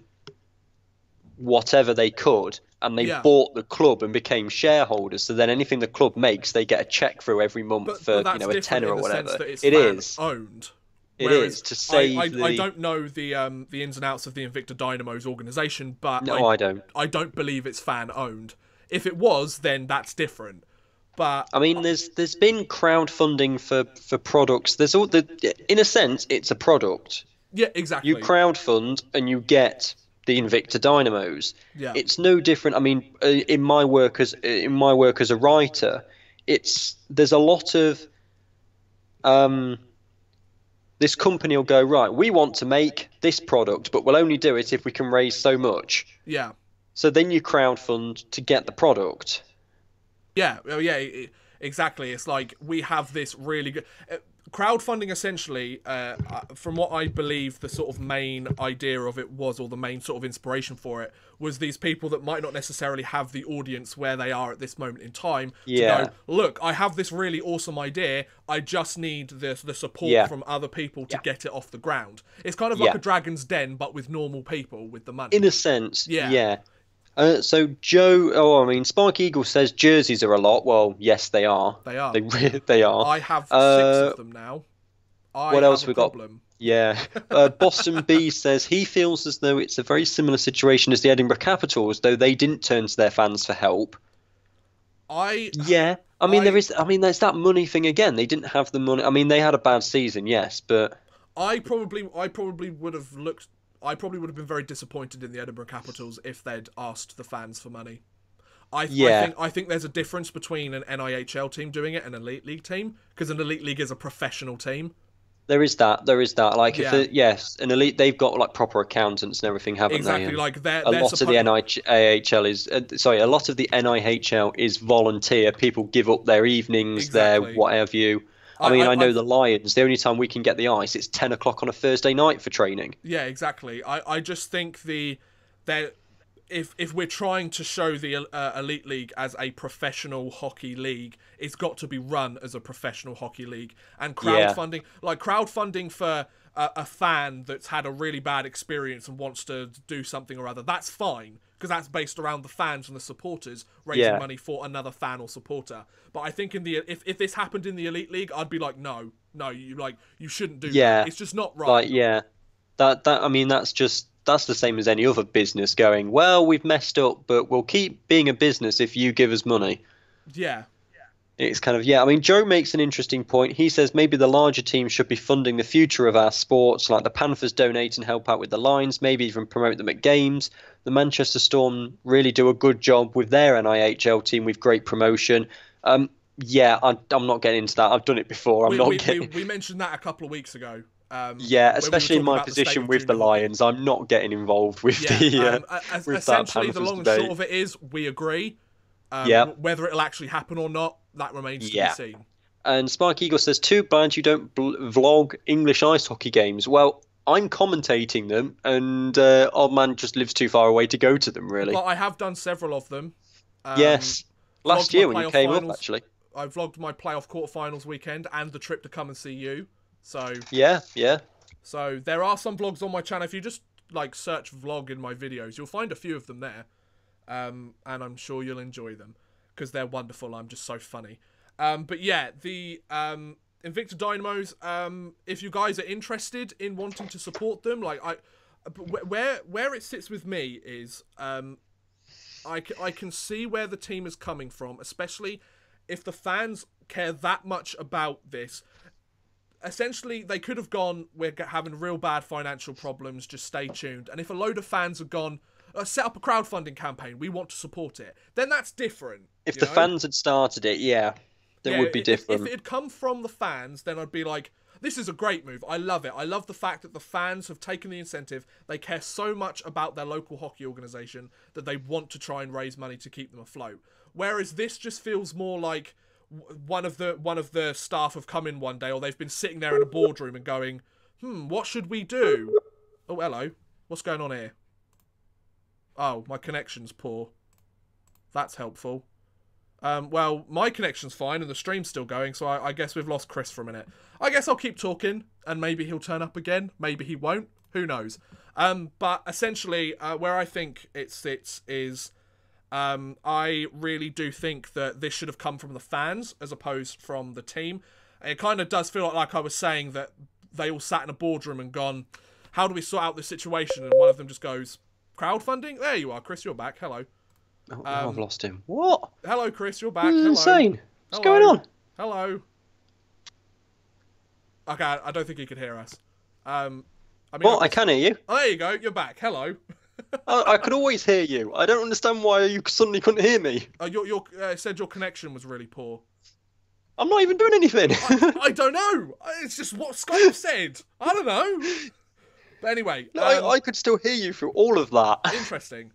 whatever they could, and they Yeah. bought the club and became shareholders. So then anything the club makes, they get a check through every month for that's a different tenner in or the whatever. sense that it's It fan is. owned. It Whereas is to save I don't know the ins and outs of the Invicta Dynamo's organisation, but No, I don't. I don't believe it's fan owned. If it was, then that's different. But I mean, there's been crowdfunding for products. There's all in a sense, it's a product. yeah, exactly. You crowdfund and you get the Invicta Dynamos. Yeah. It's no different. I mean, in my work as a writer, there's a lot of this company will go, right, we want to make this product, but we'll only do it if we can raise so much. Yeah. So then you crowdfund to get the product. Yeah, exactly. It's like we have this really good crowdfunding. Essentially, from what I believe, the sort of main idea of it was, or the main sort of inspiration for it, was these people that might not necessarily have the audience where they are at this moment in time. Yeah. To go, look, I have this really awesome idea. I just need the support from other people to get it off the ground. It's kind of like a Dragon's Den, but with normal people with the money. In a sense, yeah. So Spark Eagle says jerseys are a lot. Well, yes, they are. They are. They are. I have 6 of them now. What else we got? Problem. Yeah. Boston B says he feels as though it's a very similar situation as the Edinburgh Capitals, though they didn't turn to their fans for help. There's that money thing again. They didn't have the money. I mean, they had a bad season, yes, but I probably would have looked. I probably would have been very disappointed in the Edinburgh Capitals if they'd asked the fans for money. I think there's a difference between an NIHL team doing it and an Elite League team, because an Elite League is a professional team. There is that. Like, an Elite, they've got like proper accountants and everything, haven't they? Exactly. Like a lot of the NIHL is a lot of the NIHL is volunteer. People give up their evenings, their what have you. I know the Lions, the only time we can get the ice, it's 10 o'clock on a Thursday night for training. Yeah, exactly. I just think if we're trying to show the Elite League as a professional hockey league, it's got to be run as a professional hockey league. And crowdfunding for a fan that's had a really bad experience and wants to do something or other, that's fine, because that's based around the fans and the supporters raising money for another fan or supporter. But I think if this happened in the Elite League, I'd be like, no, you shouldn't do that. It's just not right. That's the same as any other business going, well, we've messed up, but we'll keep being a business if you give us money. Yeah. It's kind of, Joe makes an interesting point. He says maybe the larger teams should be funding the future of our sports, like the Panthers donate and help out with the Lions, maybe even promote them at games. The Manchester Storm really do a good job with their NIHL team with great promotion. I'm not getting into that. I've done it before. We mentioned that a couple of weeks ago. Especially in my position with the Lions, I'm not getting involved with essentially the long and short of it is we agree. Whether it'll actually happen or not, that remains to be seen. And Spark Eagle says, too bad you don't vlog English ice hockey games. Well, I'm commentating them, and Old Man just lives too far away to go to them, really. But I have done several of them. Yes. Last year when you came up, actually. I vlogged my playoff quarterfinals weekend and the trip to come and see you. So yeah. So there are some vlogs on my channel. If you just search vlog in my videos, you'll find a few of them there. And I'm sure you'll enjoy them because they're wonderful. I'm just so funny. But yeah, the Invicta Dynamos. If you guys are interested in wanting to support them, where it sits with me is I can see where the team is coming from, especially if the fans care that much about this. Essentially, they could have gone, we're having real bad financial problems, just stay tuned. And if a load of fans have gone, set up a crowdfunding campaign, we want to support it, then that's different. If the fans had started it, that would be different. If it had come from the fans, then I'd be like, this is a great move. I love it. I love the fact that the fans have taken the incentive. They care so much about their local hockey organisation that they want to try and raise money to keep them afloat. Whereas this just feels more like one of the staff have come in one day, or they've been sitting there in a boardroom and going, what should we do? Oh, hello. What's going on here? Oh, my connection's poor. That's helpful. Well, my connection's fine and the stream's still going, so I guess we've lost Chris for a minute. I guess I'll keep talking and maybe he'll turn up again. Maybe he won't. Who knows? But essentially, where I think it sits is I really do think that this should have come from the fans as opposed from the team. It kind of does feel like I was saying that they all sat in a boardroom and gone, how do we sort out this situation? And one of them just goes, crowdfunding? There you are, Chris, you're back. Hello. Oh, I've lost him. What? Hello, Chris, you're back. This is Hello. insane. What's Hello. going on? Hello. Okay, I don't think he could hear us. I mean, Well, I can hear you. Oh, there you go. You're back. Hello. I could always hear you. I don't understand why you suddenly couldn't hear me. You said your connection was really poor. I'm not even doing anything. I don't know. It's just what Skype said. I don't know. But anyway, No, I could still hear you through all of that. Interesting.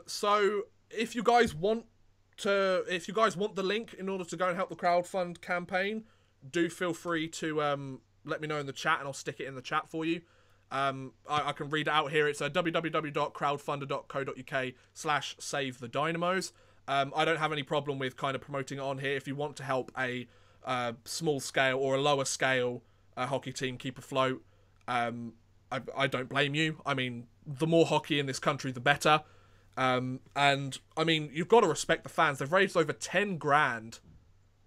So if you guys want the link in order to go and help the crowdfund campaign, do feel free to let me know in the chat, and I'll stick it in the chat for you. I can read it out here. It's www.crowdfunder.co.uk/SaveTheDynamos. I don't have any problem with kind of promoting it on here. If you want to help a small scale or a lower scale hockey team keep afloat, I don't blame you. I mean, the more hockey in this country, the better. And I mean, you've got to respect the fans. They've raised over 10 grand.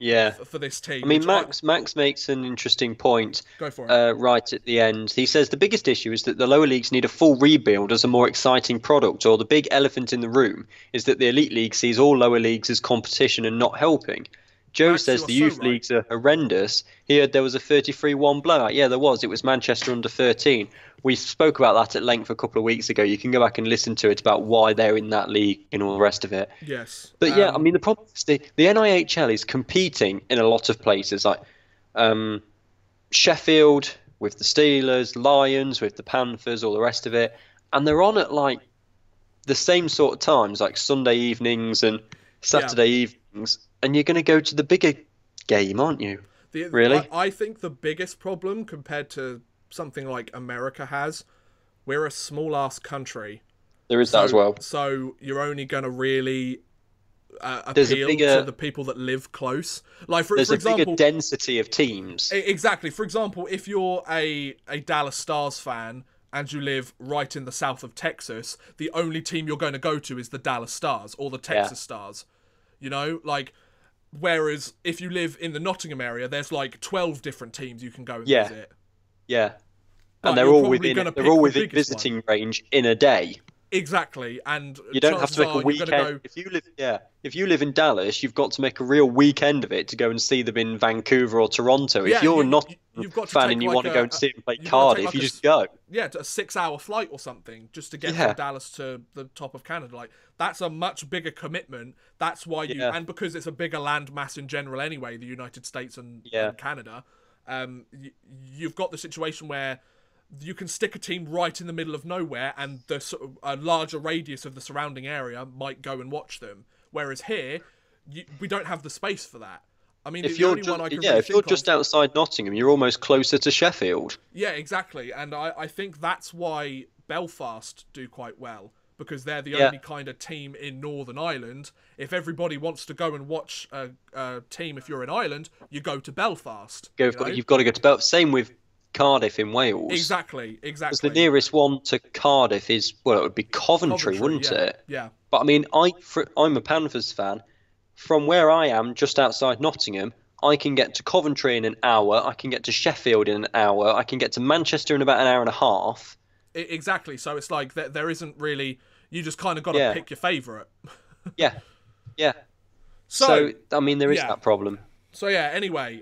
Yeah. For this team. I mean, Max makes an interesting point. Go for it. Right at the end. He says the biggest issue is that the lower leagues need a full rebuild as a more exciting product, or the big elephant in the room is that the elite league sees all lower leagues as competition and not helping. Joe Max, says the youth leagues are horrendous. He heard there was a 33-1 blowout. Yeah, there was. It was Manchester under 13. We spoke about that at length a couple of weeks ago. You can go back and listen to it about why they're in that league and all the rest of it. Yes. But yeah, I mean, the problem is the EIHL is competing in a lot of places, like Sheffield with the Steelers, Lions with the Panthers, all the rest of it. And they're on at like the same sort of times, like Sunday evenings and Saturday evenings. And you're going to go to the bigger game, aren't you? Really? I think the biggest problem compared to something like America has, we're a small-ass country. There is that as well. So you're only going to really appeal to the people that live close. Like for example, bigger density of teams. Exactly. For example, if you're a Dallas Stars fan and you live right in the south of Texas, the only team you're going to go to is the Dallas Stars or the Texas Stars. You know, like... Whereas if you live in the Nottingham area, there's like 12 different teams you can go and visit. Yeah. But and they're all within visiting range in a day. Exactly. And you don't have to make a weekend. If you live in Dallas, you've got to make a real weekend of it to go and see them in Vancouver or Toronto. If you're not a fan and you want to go and see them play Cardiff, you just go. Yeah, to a 6-hour flight or something just to get from Dallas to the top of Canada. Like that's a much bigger commitment. That's why and because it's a bigger land mass in general anyway, the United States and Canada, you've got the situation where you can stick a team right in the middle of nowhere, and the sort of a larger radius of the surrounding area might go and watch them. Whereas here, we don't have the space for that. I mean, if you're just outside Nottingham, you're almost closer to Sheffield. Yeah, exactly, and I think that's why Belfast do quite well, because they're the only kind of team in Northern Ireland. If everybody wants to go and watch a team, if you're in Ireland, you go to Belfast. You've got to go to Belfast. Same with Cardiff in Wales. Exactly. Because the nearest one to Cardiff is, well, it would be Coventry, wouldn't it? Yeah. But I mean, I'm a Panthers fan. From where I am, just outside Nottingham, I can get to Coventry in an hour. I can get to Sheffield in an hour. I can get to Manchester in about an hour and a half. Exactly. So it's like there isn't really. You just kind of got to pick your favourite. Yeah. So I mean, there is that problem. So yeah. Anyway,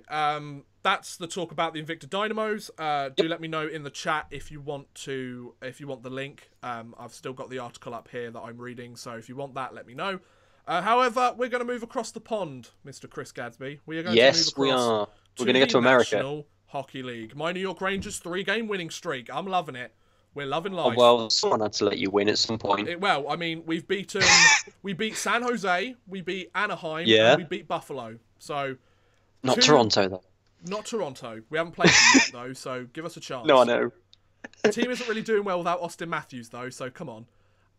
that's the talk about the Invicta Dynamos. Do let me know in the chat if you want the link. I've still got the article up here that I'm reading, so if you want that, let me know. However, we're going to move across the pond, Mr. Chris Gadsby. We are going to move across. We are. We're going to get to America. National Hockey League. My New York Rangers 3-game winning streak. I'm loving it. We're loving life. Oh, well, someone had to let you win at some point. I mean, we beat San Jose, we beat Anaheim, and we beat Buffalo. So not Toronto though. Not Toronto. We haven't played them yet though, so give us a chance. No, I know. The team isn't really doing well without Austin Matthews though, so come on.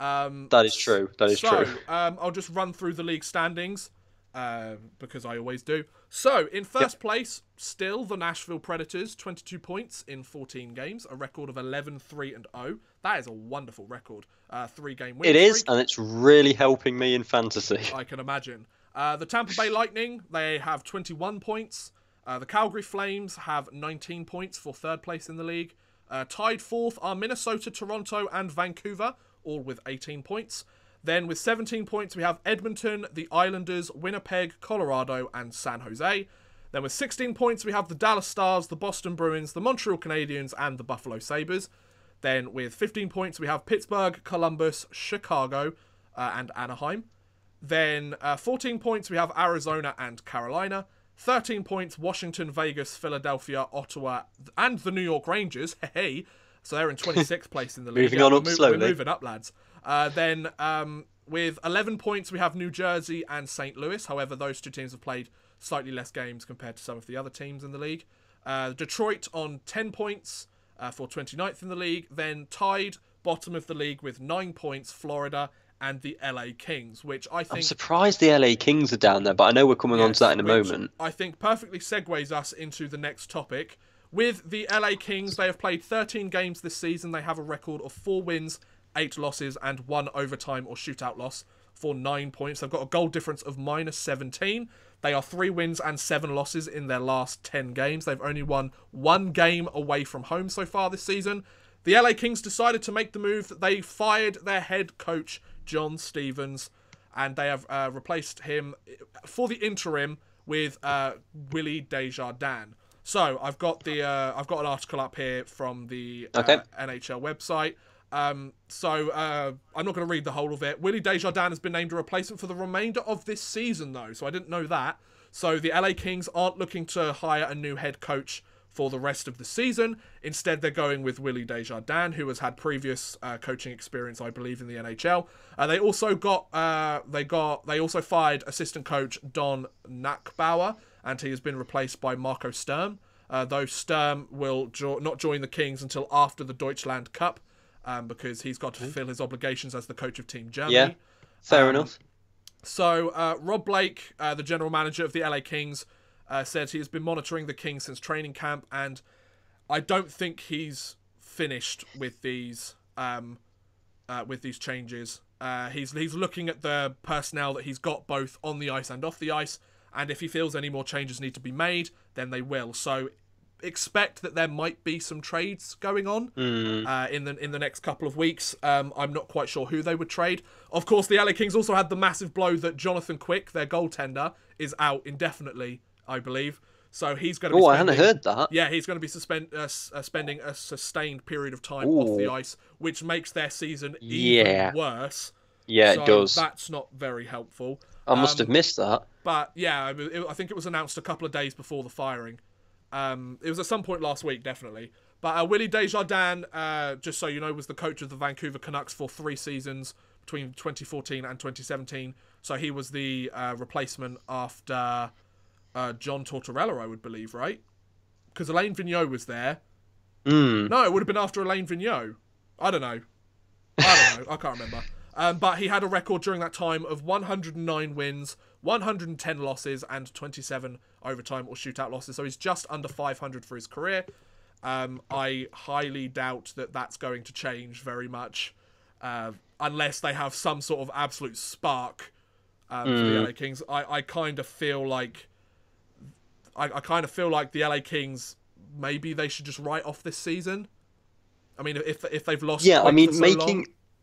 That is true. That is true. I'll just run through the league standings. because I always do. So, in first place, still the Nashville Predators, 22 points in 14 games, a record of 11-3-0. That is a wonderful record. 3-game winning It is, streak. and it's really helping me in fantasy. I can imagine. The Tampa Bay Lightning, they have 21 points. The Calgary Flames have 19 points for third place in the league. Tied fourth are Minnesota, Toronto, and Vancouver, all with 18 points. Then with 17 points, we have Edmonton, the Islanders, Winnipeg, Colorado, and San Jose. Then with 16 points, we have the Dallas Stars, the Boston Bruins, the Montreal Canadiens, and the Buffalo Sabres. Then with 15 points, we have Pittsburgh, Columbus, Chicago, and Anaheim. Then 14 points, we have Arizona and Carolina. 13 points, Washington, Vegas, Philadelphia, Ottawa, and the New York Rangers. Hey, so they're in 26th place in the league. Moving on up slowly. We're moving up, lads. Then with 11 points, we have New Jersey and St. Louis. However, those two teams have played slightly less games compared to some of the other teams in the league. Detroit on 10 points for 29th in the league. Then tied bottom of the league with 9 points, Florida and the LA Kings, which I think... I'm surprised the LA Kings are down there, but I know we're coming on to that in a moment. I think perfectly segues us into the next topic. With the LA Kings, they have played 13 games this season. They have a record of 4 wins, 8 losses, and 1 overtime or shootout loss for 9 points. They've got a goal difference of -17. They are 3 wins and 7 losses in their last 10 games. They've only won 1 game away from home so far this season. The LA Kings decided to make the move that they fired their head coach, John Stevens, and they have replaced him for the interim with Willie Desjardins. So I've got an article up here from the NHL website. I'm not going to read the whole of it. Willie Desjardins has been named a replacement for the remainder of this season, though, so I didn't know that. So the LA Kings aren't looking to hire a new head coach for the rest of the season. Instead, they're going with Willie Desjardins, who has had previous coaching experience, I believe, in the NHL. They also fired assistant coach Don Nackbauer, and he has been replaced by Marco Sturm. Though Sturm will not join the Kings until after the Deutschland Cup, because he's got to fulfill his obligations as the coach of Team Germany. Yeah, fair enough. So Rob Blake, the general manager of the LA Kings, said he has been monitoring the Kings since training camp, and I don't think he's finished with these changes. He's looking at the personnel that he's got both on the ice and off the ice, and if he feels any more changes need to be made, then they will. So expect that there might be some trades going on in the next couple of weeks. I'm not quite sure who they would trade. Of course, the LA Kings also had the massive blow that Jonathan Quick, their goaltender, is out indefinitely, I believe. So he's going to be I hadn't heard that. Yeah, he's going to be spending a sustained period of time off the ice, which makes their season even worse. Yeah, so it does. That's not very helpful. I must have missed that. But yeah, I think it was announced a couple of days before the firing. It was at some point last week, definitely. But Willie Desjardins, just so you know, was the coach of the Vancouver Canucks for 3 seasons between 2014 and 2017. So he was the replacement after John Tortorella, I would believe, right? Because Alain Vigneault was there. No, it would have been after Alain Vigneault. I don't know. I can't remember. But he had a record during that time of 109 wins, 110 losses, and 27 overtime or shootout losses. So he's just under 500 for his career. I highly doubt that that's going to change very much, unless they have some sort of absolute spark for the LA Kings. I kind of feel like the LA Kings, maybe they should just write off this season. I mean, if they've lost,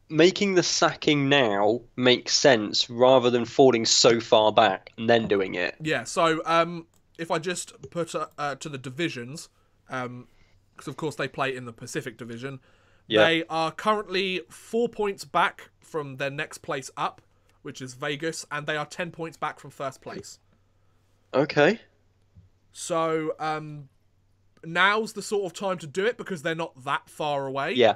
making the sacking now makes sense rather than falling so far back and then doing it. Yeah, so if I just put to the divisions, because of course they play in the Pacific Division, they are currently 4 points back from their next place up, which is Vegas, and they are 10 points back from first place. Okay. So now's the sort of time to do it because they're not that far away. Yeah.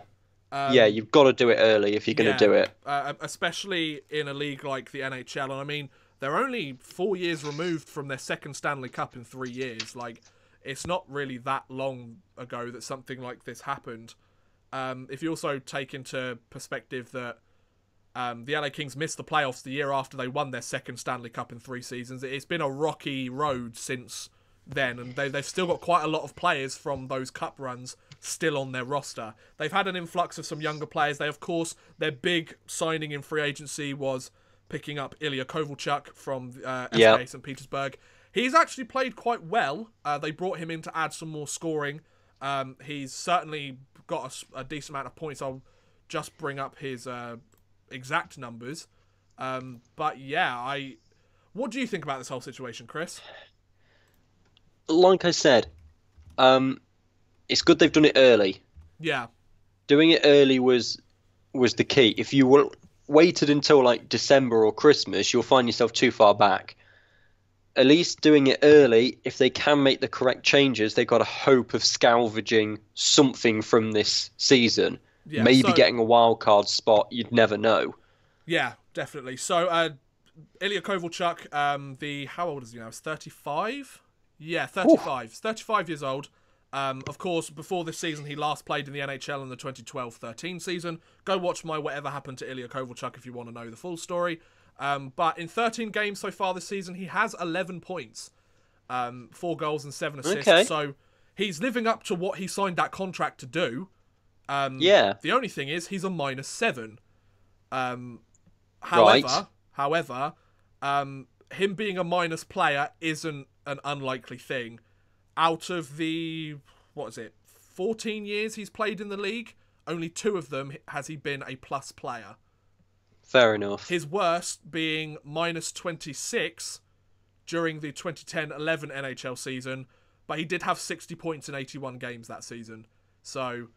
You've got to do it early if you're going to do it. Especially in a league like the NHL. And I mean, they're only 4 years removed from their second Stanley Cup in 3 years. Like, it's not really that long ago that something like this happened. If you also take into perspective that The LA Kings missed the playoffs the year after they won their second Stanley Cup in 3 seasons. It's been a rocky road since then, and they've still got quite a lot of players from those cup runs still on their roster. They've had an influx of some younger players. Of course, their big signing in free agency was picking up Ilya Kovalchuk from SK St. Petersburg. He's actually played quite well. They brought him in to add some more scoring. He's certainly got a decent amount of points. I'll just bring up his exact numbers. But yeah, what do you think about this whole situation, Chris? Like I said, it's good they've done it early. Yeah. Doing it early was the key. If you waited until like December or Christmas, you'll find yourself too far back. At least doing it early, if they can make the correct changes, they've got a hope of salvaging something from this season. Yeah, maybe getting a wild card spot. You'd never know. Yeah, definitely. So, Ilya Kovalchuk, how old is he now? He's 35? Yeah, 35. He's 35 years old. Of course, before this season, he last played in the NHL in the 2012-13 season. Go watch my Whatever Happened to Ilya Kovalchuk if you want to know the full story. But in 13 games so far this season, he has 11 points, 4 goals and 7 assists. Okay. So he's living up to what he signed that contract to do. The only thing is he's a -7. However, him being a minus player isn't an unlikely thing. Out of the 14 years he's played in the league, only 2 of them has he been a plus player. Fair enough. His worst being -26 during the 2010-11 NHL season, but he did have 60 points in 81 games that season. So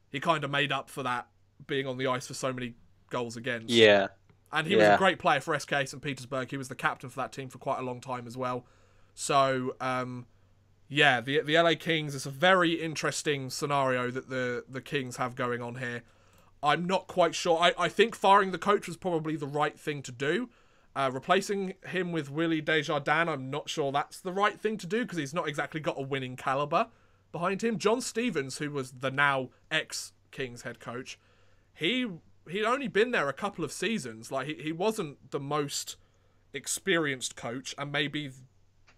he kind of made up for that being on the ice for so many goals against. Yeah. And he was a great player for SK St. Petersburg. He was the captain for that team for quite a long time as well. So, the LA Kings, it's a very interesting scenario that the Kings have going on here. I'm not quite sure. I think firing the coach was probably the right thing to do. Replacing him with Willie Desjardins, I'm not sure that's the right thing to do because he's not exactly got a winning caliber behind him. John Stevens, who was the now ex-Kings head coach, he'd only been there a couple of seasons. Like he wasn't the most experienced coach, and maybe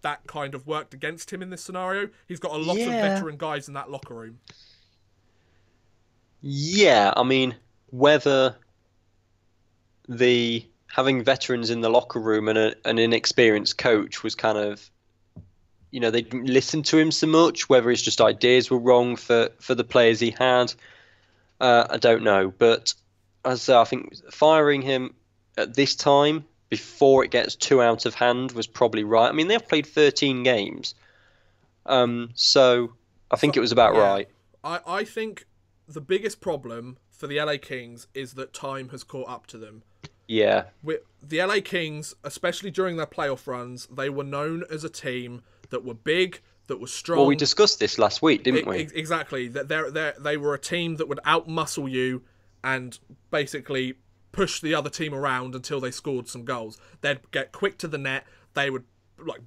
that kind of worked against him in this scenario. He's got a lot of veteran guys in that locker room. Yeah, I mean, whether having veterans in the locker room and an inexperienced coach was kind of, they didn't listen to him so much, whether his just ideas were wrong for the players he had, I don't know. But as I think firing him at this time, before it gets too out of hand, was probably right. I mean, they've played 13 games, so I think it was about right. I think the biggest problem for the LA Kings is that time has caught up to them. Yeah. The LA Kings, especially during their playoff runs, they were known as a team that were big, that were strong. Well, we discussed this last week, didn't we? Exactly. They were a team that would outmuscle you and basically push the other team around until they scored some goals. They'd get quick to the net. They would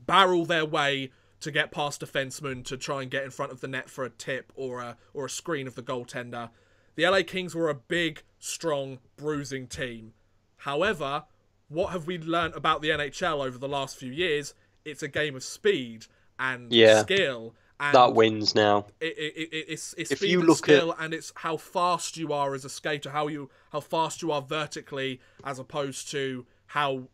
barrel their way to get past defensemen to try and get in front of the net for a tip or a screen of the goaltender. The LA Kings were a big, strong, bruising team. However, what have we learnt about the NHL over the last few years? It's a game of speed and skill. And that wins now. It's speed and skill, and it's how fast you are as a skater, how fast you are vertically, as opposed to how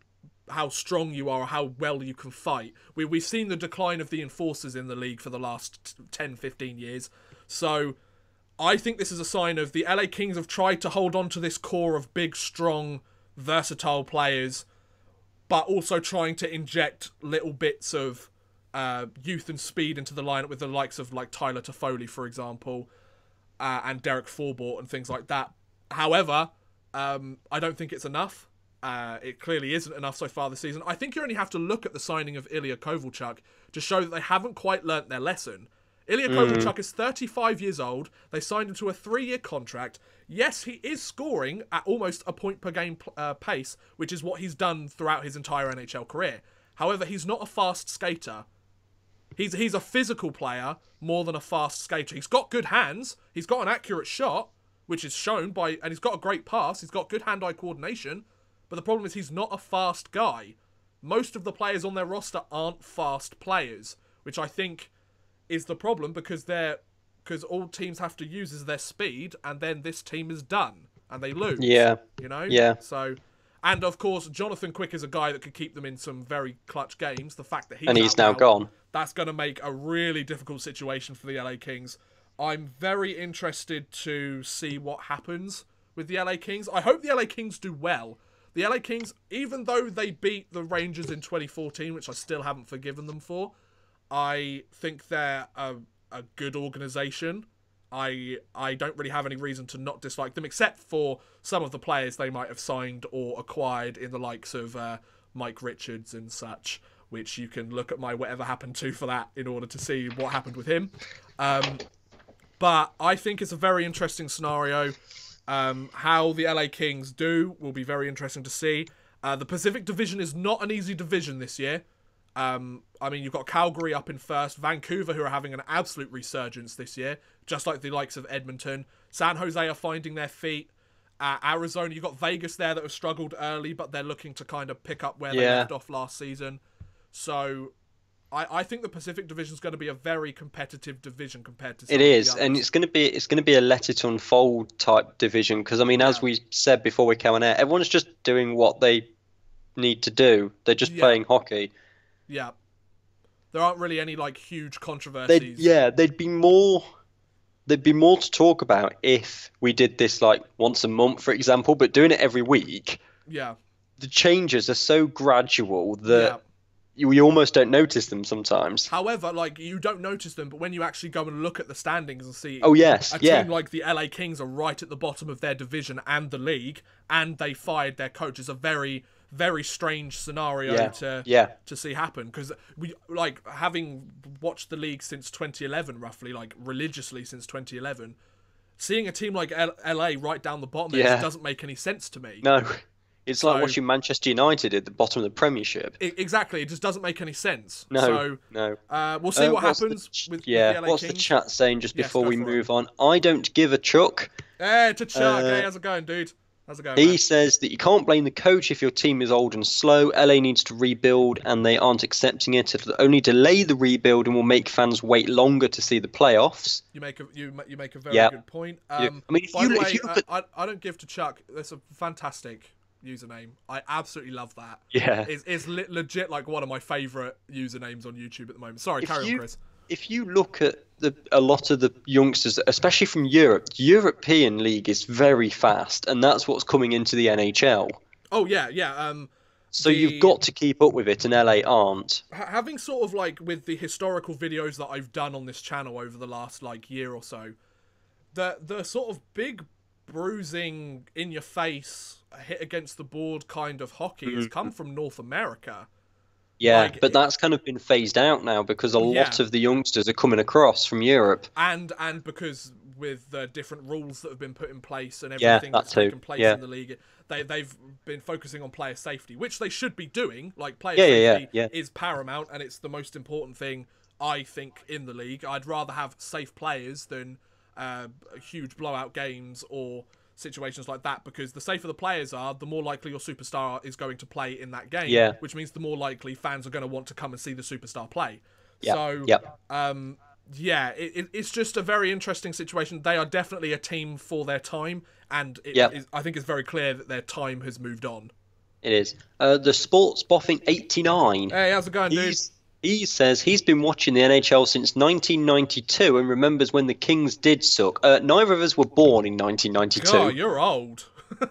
strong you are or how well you can fight. We've seen the decline of the enforcers in the league for the last 10, 15 years. So I think this is a sign of the LA Kings have tried to hold on to this core of big, strong, versatile players, but also trying to inject little bits of youth and speed into the lineup with the likes of like Tyler Toffoli, for example, and Derek Forbort and things like that. However, I don't think it's enough. It clearly isn't enough so far this season. I think you only have to look at the signing of Ilya Kovalchuk to show that they haven't quite learnt their lesson. Ilya Kovalchuk is 35 years old. They signed him to a 3-year contract. Yes, he is scoring at almost a point per game pace, which is what he's done throughout his entire NHL career. However, he's not a fast skater. He's a physical player more than a fast skater. He's got good hands. He's got an accurate shot, which is shown by, and he's got a great pass, he's got good hand-eye coordination, but the problem is he's not a fast guy. Most of the players on their roster aren't fast players, which I think is the problem, because all teams have to use is their speed, and then this team is done, and they lose. Yeah. You know? Yeah. So, and of course, Jonathan Quick is a guy that could keep them in some very clutch games. The fact that he's now gone. That's going to make a really difficult situation for the LA Kings. I'm very interested to see what happens with the LA Kings. I hope the LA Kings do well. The LA Kings, even though they beat the Rangers in 2014, which I still haven't forgiven them for, I think they're a good organisation. I don't really have any reason to not dislike them, except for some of the players they might have signed or acquired in the likes of Mike Richards and such, which you can look at my whatever happened to for that in order to see what happened with him. But I think it's a very interesting scenario. How the LA Kings do will be very interesting to see. The Pacific Division is not an easy division this year. I mean, you've got Calgary up in first, Vancouver, who are having an absolute resurgence this year, just like the likes of Edmonton. San Jose are finding their feet. Arizona, you've got Vegas there that have struggled early, but they're looking to kind of pick up where they left off last season. So I think the Pacific Division is going to be a very competitive division compared to some it is, of the and it's going to be a let it unfold type division, because I mean, as we said before we came on air, everyone's just doing what they need to do. They're just playing hockey. Yeah, there aren't really any like huge controversies. There'd be more to talk about if we did this like once a month, for example. But doing it every week, the changes are so gradual that you almost don't notice them sometimes. However, like, you don't notice them, but when you actually go and look at the standings and see a team like the LA Kings are right at the bottom of their division and the league, and they fired their coach, is a very, very strange scenario to see happen. Because we, like, having watched the league since 2011, roughly, like religiously since 2011, seeing a team like LA right down the bottom there just doesn't make any sense to me. No. It's like watching Manchester United at the bottom of the Premiership. Exactly, it just doesn't make any sense. No. We'll see what happens with the LA what's Kings. The chat saying just before we move on? I don't give a chuck. Hey, to Chuck. Hey, how's it going, dude? How's it going, He says that you can't blame the coach if your team is old and slow. LA needs to rebuild, and they aren't accepting it. It'll only delay the rebuild and will make fans wait longer to see the playoffs. You make a very good point. I mean, by the way, I don't give to Chuck. That's a fantastic username. I absolutely love that. Yeah, it's legit like one of my favourite usernames on YouTube at the moment. Sorry, carry on, Chris. If you look at a lot of the youngsters, especially from Europe, the European league is very fast, and that's what's coming into the NHL. Oh yeah. So you've got to keep up with it, and LA aren't. Having sort of like with the historical videos that I've done on this channel over the last like year or so, the sort of big bruising in your face, hit against the board kind of hockey has come from North America. Yeah, like, but that's kind of been phased out now because a lot of the youngsters are coming across from Europe. And because with the different rules that have been put in place and everything that's taken place in the league, they've been focusing on player safety, which they should be doing. Like, player safety is paramount, and it's the most important thing, I think, in the league. I'd rather have safe players than huge blowout games or situations like that, because the safer the players are, the more likely your superstar is going to play in that game, which means the more likely fans are going to want to come and see the superstar play. It's just a very interesting situation. They are definitely a team for their time, and I think it's very clear that their time has moved on. It is. The Sports Boffing 89. Hey, how's it going, dude? He says he's been watching the NHL since 1992 and remembers when the Kings did suck. Neither of us were born in 1992. Oh, you're old.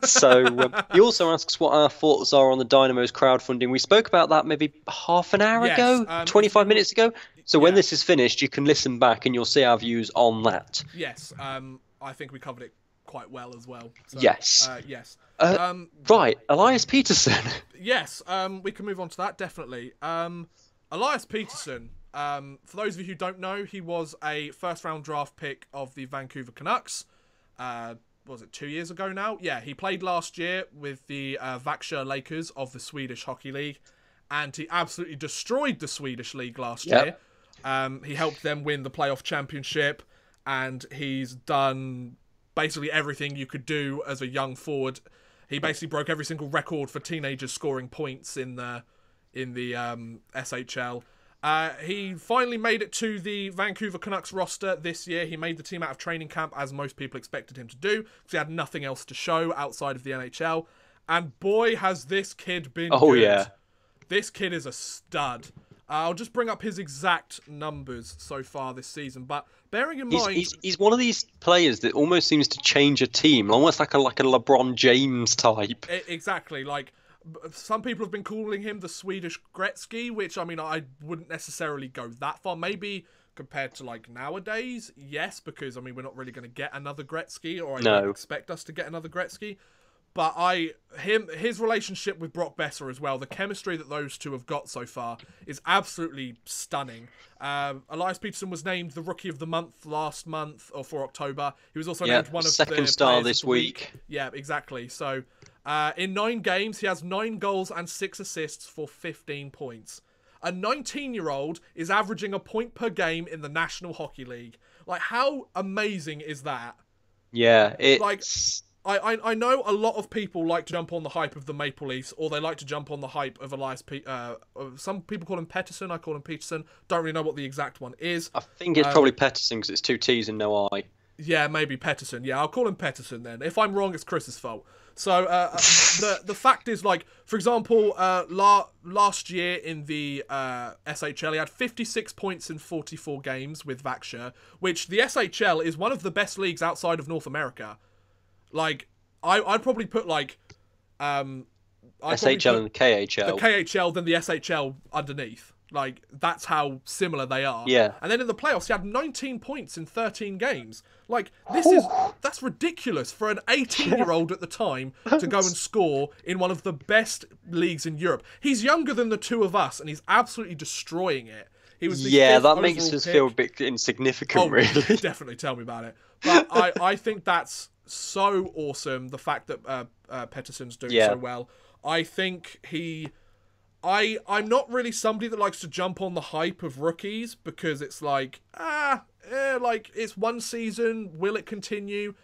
So he also asks what our thoughts are on the Dynamo's crowdfunding. We spoke about that maybe half an hour ago, 25 minutes ago. So when this is finished, you can listen back and you'll see our views on that. Yes, I think we covered it quite well as well. So, yes. Right, Elias Peterson. Yes, we can move on to that, definitely. Elias Peterson, for those of you who don't know, he was a first-round draft pick of the Vancouver Canucks. Was it 2 years ago now? Yeah, he played last year with the Växjö Lakers of the Swedish Hockey League, and he absolutely destroyed the Swedish League last year. He helped them win the playoff championship, and he's done basically everything you could do as a young forward. He basically broke every single record for teenagers scoring points in the SHL. He finally made it to the Vancouver Canucks roster this year. He made the team out of training camp, as most people expected him to do, because he had nothing else to show outside of the NHL. And boy, has this kid been good. Yeah. This kid is a stud. I'll just bring up his exact numbers so far this season, but bearing in mind... He's one of these players that almost seems to change a team, almost like a LeBron James type. Exactly, like... Some people have been calling him the Swedish Gretzky, which, I mean, I wouldn't necessarily go that far. Maybe compared to, like, nowadays, yes, because, I mean, we're not really going to get another Gretzky, or I don't expect us to get another Gretzky. But his relationship with Brock Besser as well, the chemistry that those two have got so far is absolutely stunning. Elias Pettersson was named the Rookie of the Month last month, or for October. He was also named one of the second star this week. Yeah, exactly. So, in 9 games, he has 9 goals and 6 assists for 15 points. A 19-year-old is averaging a point per game in the National Hockey League. Like, how amazing is that? Yeah, it's... Like, I know a lot of people like to jump on the hype of the Maple Leafs, or they like to jump on the hype of Elias some people call him Pettersson, I call him Peterson. Don't really know what the exact one is. I think it's probably Pettersson because it's 2 T's and no I. Yeah, maybe Pettersson. Yeah, I'll call him Pettersson then. If I'm wrong, it's Chris's fault. So the fact is, like, for example, last year in the SHL, he had 56 points in 44 games with Vaxshire, which the SHL is one of the best leagues outside of North America. Like, I'd probably put, like... SHL and the KHL. The KHL, then the SHL underneath. Like, that's how similar they are. Yeah. And then in the playoffs, he had 19 points in 13 games. Like, that's ridiculous for an 18-year-old at the time to go and score in one of the best leagues in Europe. He's younger than the two of us, and he's absolutely destroying it. He was the fifth that makes us pick. feel a bit insignificant, really. Definitely, tell me about it. But I think that's so awesome, the fact that Pettersson's doing so well. I think I'm not really somebody that likes to jump on the hype of rookies, because it's like, like, it's one season, will it continue?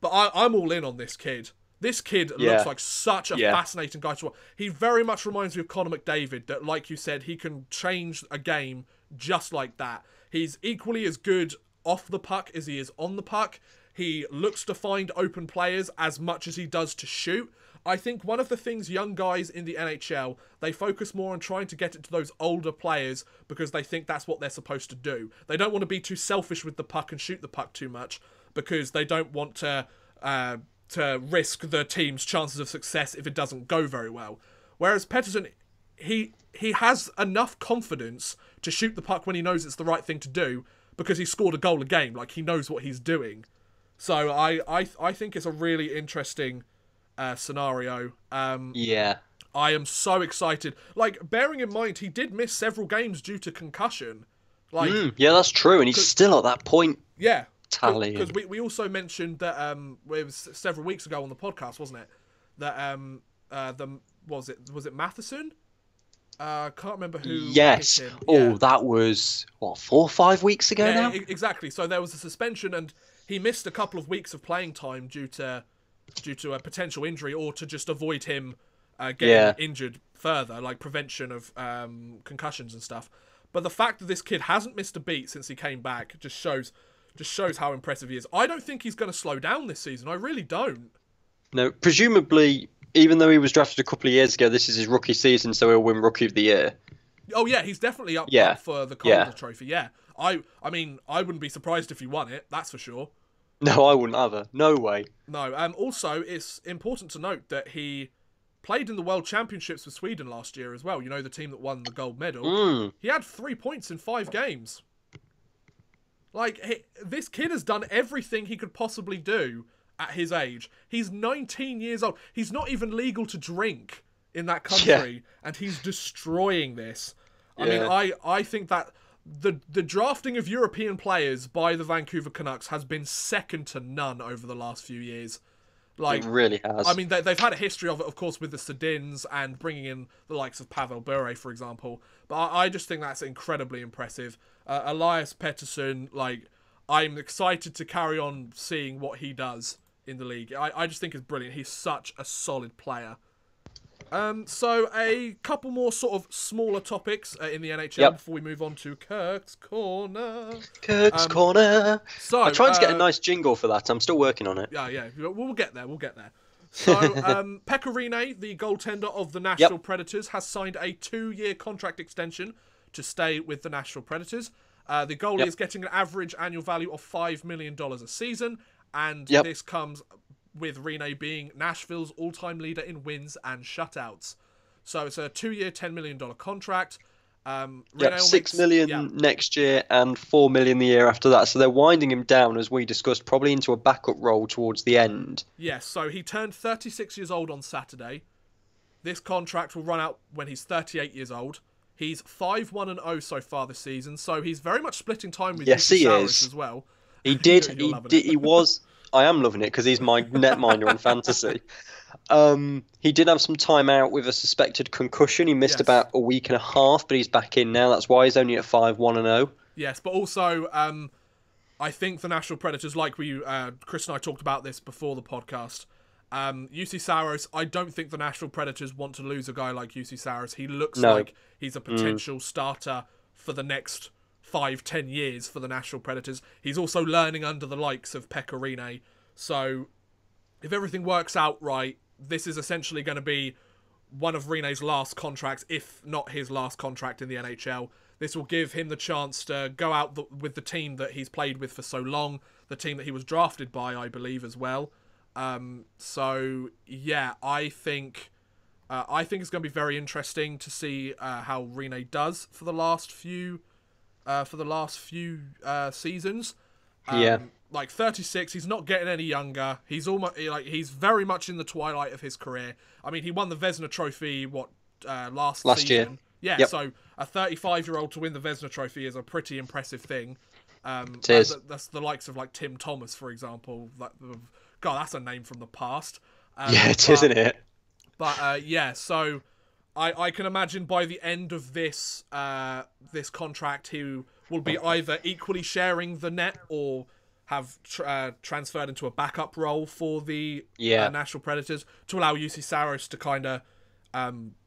But I'm all in on this kid. This kid looks like such a fascinating guy to watch. He very much reminds me of Connor McDavid, that, like you said, he can change a game just like that. He's equally as good off the puck as he is on the puck. He looks to find open players as much as he does to shoot. I think one of the things young guys in the NHL, they focus more on trying to get it to those older players because they think that's what they're supposed to do. They don't want to be too selfish with the puck and shoot the puck too much, because they don't want to risk the team's chances of success if it doesn't go very well. Whereas Pettersson, he has enough confidence to shoot the puck when he knows it's the right thing to do, because he scored a goal a game. Like, he knows what he's doing. So I think it's a really interesting scenario. I am so excited. Like, bearing in mind, he did miss several games due to concussion. Like, that's true, and he's still at that point. Yeah, tally. Because we also mentioned that it was several weeks ago on the podcast, wasn't it? That was it Matheson? I can't remember who. Yes. Hit him. Oh, that was 4 or 5 weeks ago now. Exactly. So there was a suspension, and he missed a couple of weeks of playing time due to a potential injury, or to just avoid him getting injured further, like prevention of concussions and stuff. But the fact that this kid hasn't missed a beat since he came back just shows how impressive he is. I don't think he's going to slow down this season. I really don't. No, presumably, even though he was drafted a couple of years ago, this is his rookie season, so he'll win Rookie of the Year. Oh yeah, he's definitely up for the Calder Trophy. Yeah, I mean, I wouldn't be surprised if he won it. That's for sure. No, I wouldn't either. No way. No. Also, it's important to note that he played in the World Championships with Sweden last year as well. You know, the team that won the gold medal. He had 3 points in 5 games. Like, this kid has done everything he could possibly do at his age. He's 19 years old. He's not even legal to drink in that country, and he's destroying this. I mean, I think that the drafting of European players by the Vancouver Canucks has been second to none over the last few years. Like, it really has. I mean, they've had a history of it, of course, with the Sedins and bringing in the likes of Pavel Bure, for example. But I just think that's incredibly impressive. Elias Pettersson, like, I'm excited to carry on seeing what he does in the league. I just think is brilliant. He's such a solid player. So a couple more sort of smaller topics in the NHL before we move on to Kirk's Corner. Kirk's Corner. So I'm trying to get a nice jingle for that. I'm still working on it. Yeah. We'll get there. So Pekka Rinne, the goaltender of the Nashville Predators, has signed a 2-year contract extension to stay with the Nashville Predators. The goalie is getting an average annual value of $5 million a season, and this comes with Rinne being Nashville's all-time leader in wins and shutouts. So it's a 2-year, $10 million contract. $6 million next year and $4 million the year after that. So they're winding him down, as we discussed, probably into a backup role towards the end. Yes, so he turned 36 years old on Saturday. This contract will run out when he's 38 years old. He's 5-1-0 so far this season, so he's very much splitting time with he Saros is as well. He did. He was. I am loving it because he's my netminder on fantasy. He did have some time out with a suspected concussion. He missed about a week and a half, but he's back in now. That's why he's only at 5-1-0. Yes, but also I think the Nashville Predators, like Chris and I talked about this before the podcast. UC Saros, I don't think the Nashville Predators want to lose a guy like UC Saros. He looks like he's a potential starter for the next 5-10 years for the Nashville Predators. He's also learning under the likes of Pekka Rinne. So if everything works out right, this is essentially going to be one of Rinne's last contracts, if not his last contract in the NHL. This will give him the chance to go out with the team that he's played with for so long, the team that he was drafted by, I believe, as well. So yeah, I think it's going to be very interesting to see how Rinne does for the last few seasons. Like 36, he's not getting any younger. He's almost he's very much in the twilight of his career. I mean, he won the Vezina Trophy last season. Year. Yeah, so a 35-year-old to win the Vezina Trophy is a pretty impressive thing. It is. That's the likes of like Tim Thomas, for example. God, that's a name from the past. Isn't it? But so I can imagine by the end of this contract, he will be either equally sharing the net or have transferred into a backup role for the Nashville Predators to allow UC Saros to kind of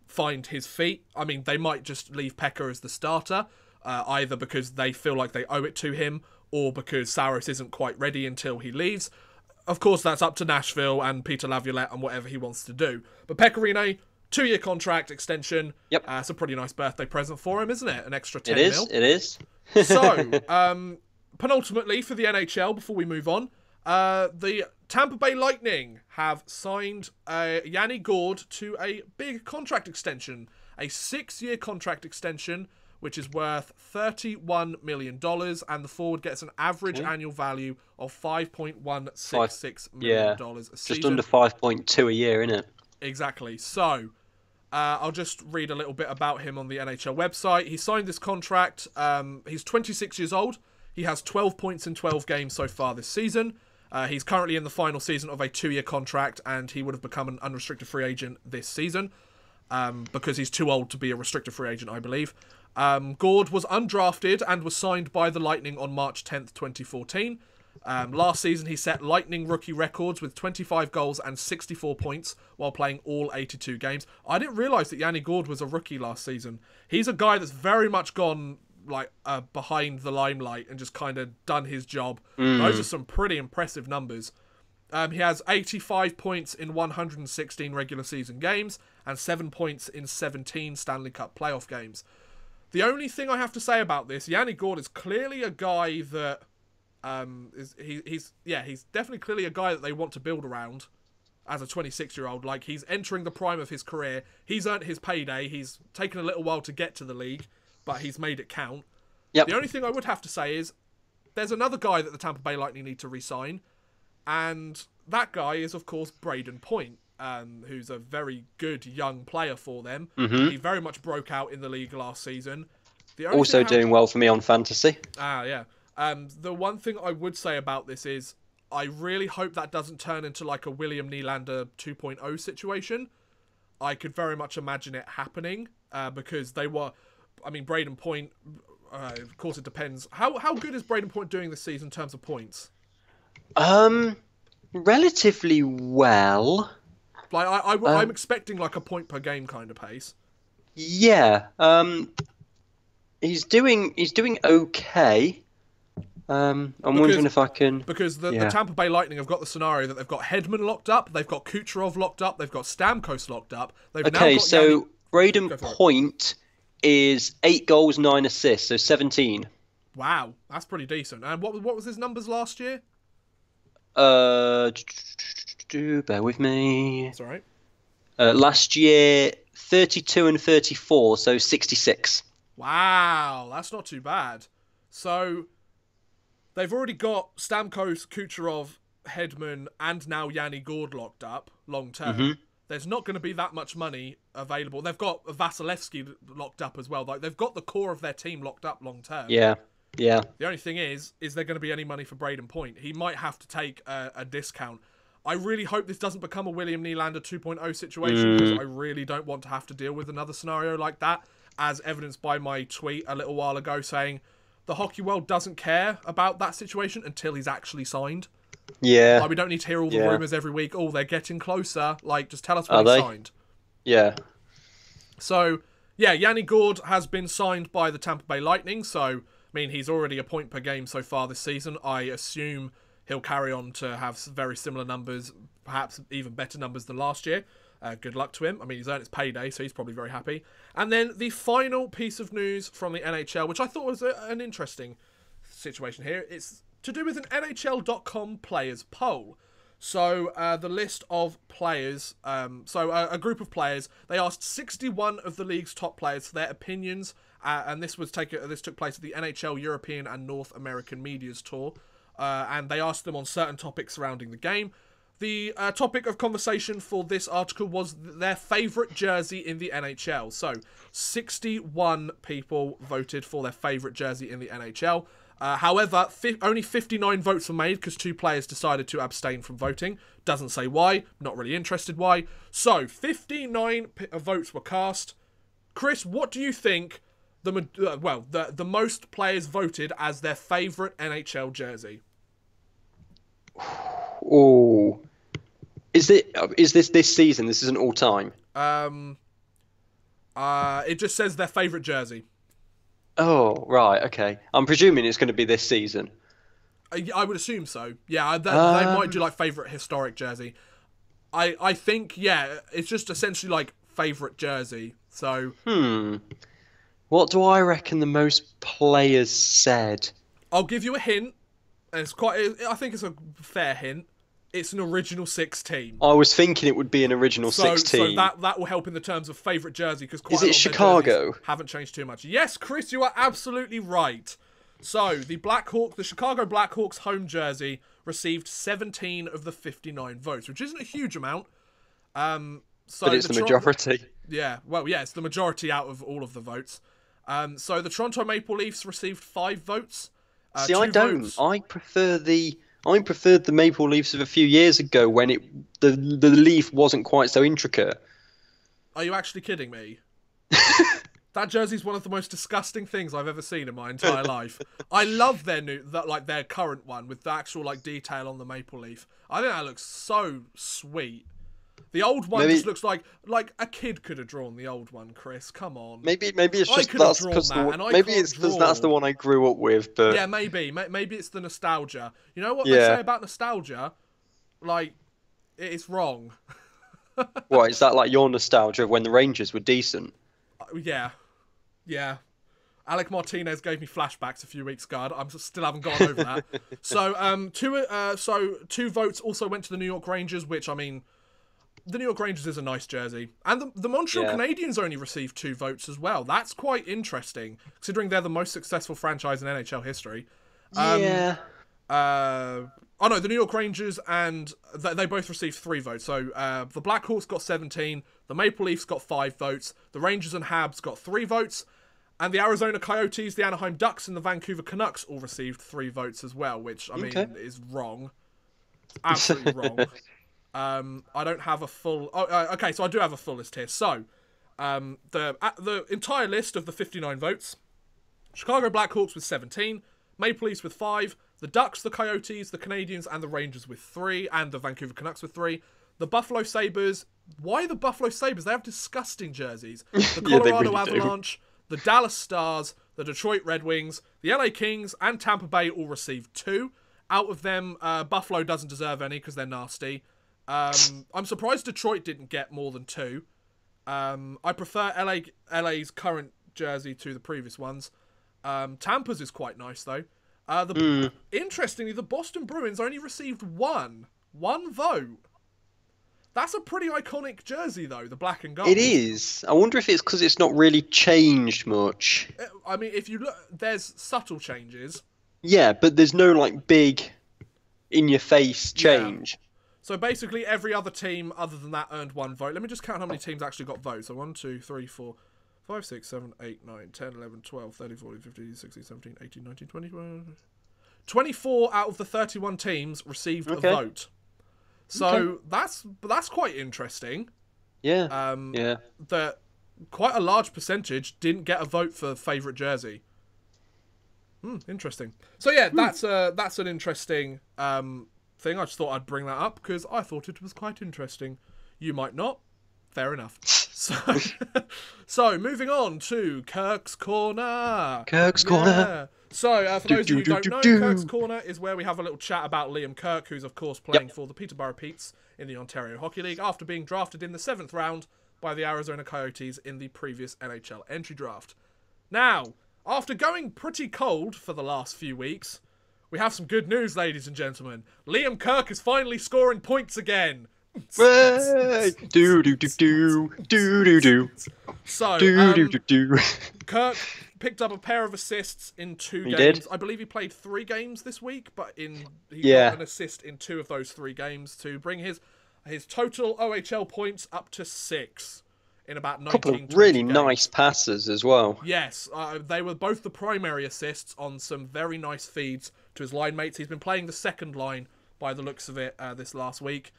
find his feet. I mean, they might just leave Pekka as the starter, either because they feel like they owe it to him or because Saros isn't quite ready until he leaves. Of course, that's up to Nashville and Peter Laviolette and whatever he wants to do. But Pekka Rinne, 2-year contract extension. Yep. It's a pretty nice birthday present for him, isn't it? An extra 10 mil. It is. So, penultimately for the NHL, before we move on, the Tampa Bay Lightning have signed Yanni Gourde to a big contract extension. A 6-year contract extension, which is worth $31 million, and the forward gets an average annual value of $5.166 million a season. Just under 5.2 a year, isn't it? Exactly. So, I'll just read a little bit about him on the NHL website. He signed this contract. He's 26 years old. He has 12 points in 12 games so far this season. He's currently in the final season of a 2-year contract, and he would have become an unrestricted free agent this season because he's too old to be a restricted free agent, I believe. Gourde was undrafted and was signed by the Lightning on March 10th, 2014. Last season, he set Lightning rookie records with 25 goals and 64 points while playing all 82 games. I didn't realise that Yanni Gourde was a rookie last season. He's a guy that's very much gone behind the limelight and just kind of done his job. Those are some pretty impressive numbers. He has 85 points in 116 regular season games and 7 points in 17 Stanley Cup playoff games. The only thing I have to say about this, Yanni Gourde is clearly a guy that he's definitely clearly a guy that they want to build around as a 26-year-old. Like, he's entering the prime of his career. He's earned his payday. He's taken a little while to get to the league, but he's made it count. The only thing I would have to say is there's another guy that the Tampa Bay Lightning need to re-sign, and that guy is, of course, Braden Point, who's a very good young player for them. He very much broke out in the league last season. Also doing well for me on fantasy. The one thing I would say about this is I really hope that doesn't turn into like a William Nylander 2.0 situation. I could very much imagine it happening because they were... I mean, Braden Point, of course it depends. How good is Braden Point doing this season in terms of points? relatively well. Like I'm Um, expecting like a point per game kind of pace. yeah. He's doing okay. I'm wondering Because if I can. the Yeah. Tampa Bay Lightning have got the scenario that they've got Hedman locked up, they've got Kucherov locked up, they've got Stamkos locked up, they've now Okay, got Yanni. so Braden Go for it. Point is 8 goals, 9 assists, so 17. Wow, that's pretty decent. And what was his numbers last year? Uh, bear with me. That's all right. Last year, 32 and 34, so 66. Wow, that's not too bad. So they've already got Stamkos, Kucherov, Hedman, and now Yanni Gord locked up long term. Hmm. There's not going to be that much money available. They've got Vasilevsky locked up as well. Like they've got the core of their team locked up long term. Yeah, yeah. The only thing is there going to be any money for Braden Point? He might have to take a discount. I really hope this doesn't become a William Nylander 2.0 situation because I really don't want to have to deal with another scenario like that, as evidenced by my tweet a little while ago saying the hockey world doesn't care about that situation until he's actually signed. Yeah, Like, we don't need to hear all the yeah. rumours every week. Oh, they're getting closer. Like, just tell us Are when he's they? signed. Yeah. So, yeah, Yanni Gord has been signed by the Tampa Bay Lightning. So, I mean, he's already a point per game so far this season. I assume he'll carry on to have very similar numbers, perhaps even better numbers than last year. Good luck to him. I mean, he's earned his payday, so he's probably very happy. And then the final piece of news from the NHL, which I thought was an interesting situation here. It's to do with an NHL.com players poll. So the list of players, a group of players, they asked 61 of the league's top players for their opinions, and this took place at the NHL European and North American Medias Tour, and they asked them on certain topics surrounding the game. The topic of conversation for this article was their favourite jersey in the NHL. So 61 people voted for their favourite jersey in the NHL. However, only 59 votes were made because 2 players decided to abstain from voting. Doesn't say why. Not really interested why. So, 59 votes were cast. Chris, what do you think the most players voted as their favourite NHL jersey? Oh, is this season? This isn't all time. It just says their favourite jersey. Oh, right. Okay. I'm presuming it's going to be this season. I would assume so. Yeah, they might do like favourite historic jersey. I think, yeah, it's just essentially like favourite jersey. So, What do I reckon the most players said? I'll give you a hint, and I think it's a fair hint. It's an original 6 team. I was thinking it would be an original 6 team. So that will help in the terms of favourite jersey because quite Is a lot it of their Chicago? jerseys haven't changed too much. Yes, Chris, you are absolutely right. So the Chicago Blackhawks home jersey received 17 of the 59 votes, which isn't a huge amount. But it's the majority. Yeah, well, yeah, it's the majority out of all of the votes. So the Toronto Maple Leafs received 5 votes. See, I don't. Votes. I preferred the Maple Leafs of a few years ago when the leaf wasn't quite so intricate. Are you actually kidding me? That jersey's one of the most disgusting things I've ever seen in my entire life. I love their current one with the actual like detail on the maple leaf. I think that looks so sweet. The old one just looks like a kid could have drawn the old one, Chris. Come on. Maybe it's just that's because that's the one I grew up with. But yeah, maybe it's the nostalgia. You know what they say about nostalgia? Like, it's wrong. What is that like your nostalgia of when the Rangers were decent? Yeah. Alec Martinez gave me flashbacks a few weeks ago. I still haven't gotten over that. So, 2 votes also went to the New York Rangers, which, I mean, the New York Rangers is a nice jersey. And the Montreal Canadiens only received 2 votes as well. That's quite interesting, considering they're the most successful franchise in NHL history. The New York Rangers and they both received 3 votes. So the Blackhawks got 17, the Maple Leafs got 5 votes, the Rangers and Habs got 3 votes, and the Arizona Coyotes, the Anaheim Ducks, and the Vancouver Canucks all received 3 votes as well, which, I mean, is wrong. Absolutely wrong. I don't have a full... okay, so I do have a full list here. So, the entire list of the 59 votes, Chicago Blackhawks with 17, Maple Leafs with 5, The Ducks, the Coyotes, the Canadians, and the Rangers with 3, and the Vancouver Canucks with 3. The Buffalo Sabres. Why the Buffalo Sabres? They have disgusting jerseys. The Colorado Avalanche, the Dallas Stars, the Detroit Red Wings, the LA Kings, and Tampa Bay all received 2. Out of them, Buffalo doesn't deserve any because they're nasty. I'm surprised Detroit didn't get more than 2. I prefer LA's current jersey to the previous ones. Tampa's is quite nice, though. Interestingly, the Boston Bruins only received one vote. That's a pretty iconic jersey, though, the black and gold. It is. I wonder if it's because it's not really changed much. I mean, if you look, there's subtle changes. Yeah, but there's no, like, big, in-your-face change. Yeah. So basically, every other team other than that earned 1 vote. Let me just count how many teams actually got votes. So 1, 2, 3, 4, 5, 6, 7, 8, 9, 10, 11, 12, 13, 14, 15, 16, 17, 18, 19, 20, 24 out of the 31 teams received a vote. So that's quite interesting. Yeah. That quite a large percentage didn't get a vote for favourite jersey. Interesting. So yeah, that's an interesting thing. I just thought I'd bring that up because I thought it was quite interesting. You might not. Fair enough. So moving on to Kirk's Corner. Kirk's Corner. So, for those of you who don't know, Kirk's Corner is where we have a little chat about Liam Kirk, who's, of course, playing for the Peterborough Petes in the Ontario Hockey League after being drafted in the 7th round by the Arizona Coyotes in the previous NHL entry draft. Now, after going pretty cold for the last few weeks, we have some good news, ladies and gentlemen. Liam Kirk is finally scoring points again. So, Kirk picked up a pair of assists in 2 games. Did. I believe he played 3 games this week, but he got an assist in 2 of those 3 games to bring his total OHL points up to 6 in about 19 couple of really games. nice passes as well. Yes, they were both the primary assists on some very nice feeds to his line mates. He's been playing the second line by the looks of it this last week.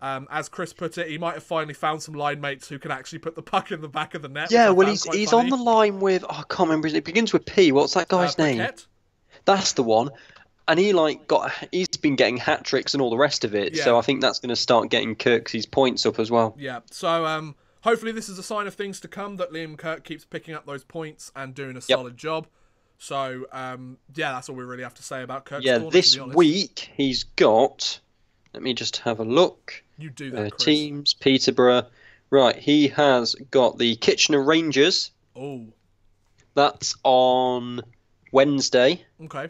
As Chris put it, he might have finally found some line mates who can actually put the puck in the back of the net. Yeah, well, he's on the line with... I can't remember. It begins with P. What's that guy's name? Paquette? That's the one. And he's been getting hat tricks and all the rest of it. Yeah. So I think that's going to start getting Kirksey's points up as well. Yeah. So hopefully this is a sign of things to come, that Liam Kirk keeps picking up those points and doing a solid job. So that's all we really have to say about Kirk's Corner, this week he's got... Let me just have a look. You do that, Chris. Teams, Peterborough. Right, he has got the Kitchener Rangers. Oh. That's on Wednesday. Okay.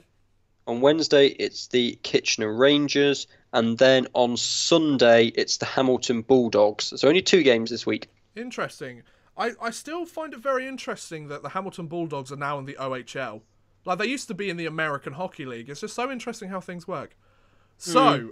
On Wednesday, it's the Kitchener Rangers. And then on Sunday, it's the Hamilton Bulldogs. So only 2 games this week. Interesting. I still find it very interesting that the Hamilton Bulldogs are now in the OHL. Like, they used to be in the American Hockey League. It's just so interesting how things work. So,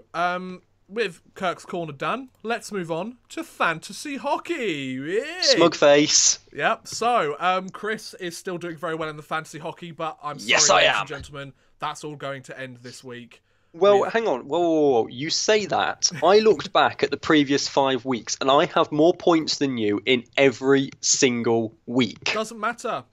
with Kirk's Corner done, let's move on to fantasy hockey. Yay! Smug face. Yep. So, Chris is still doing very well in the fantasy hockey, but I'm sorry, yes, I ladies am. and gentlemen, that's all going to end this week. Well, hang on. Whoa. You say that. I looked back at the previous 5 weeks, and I have more points than you in every single week. Doesn't matter.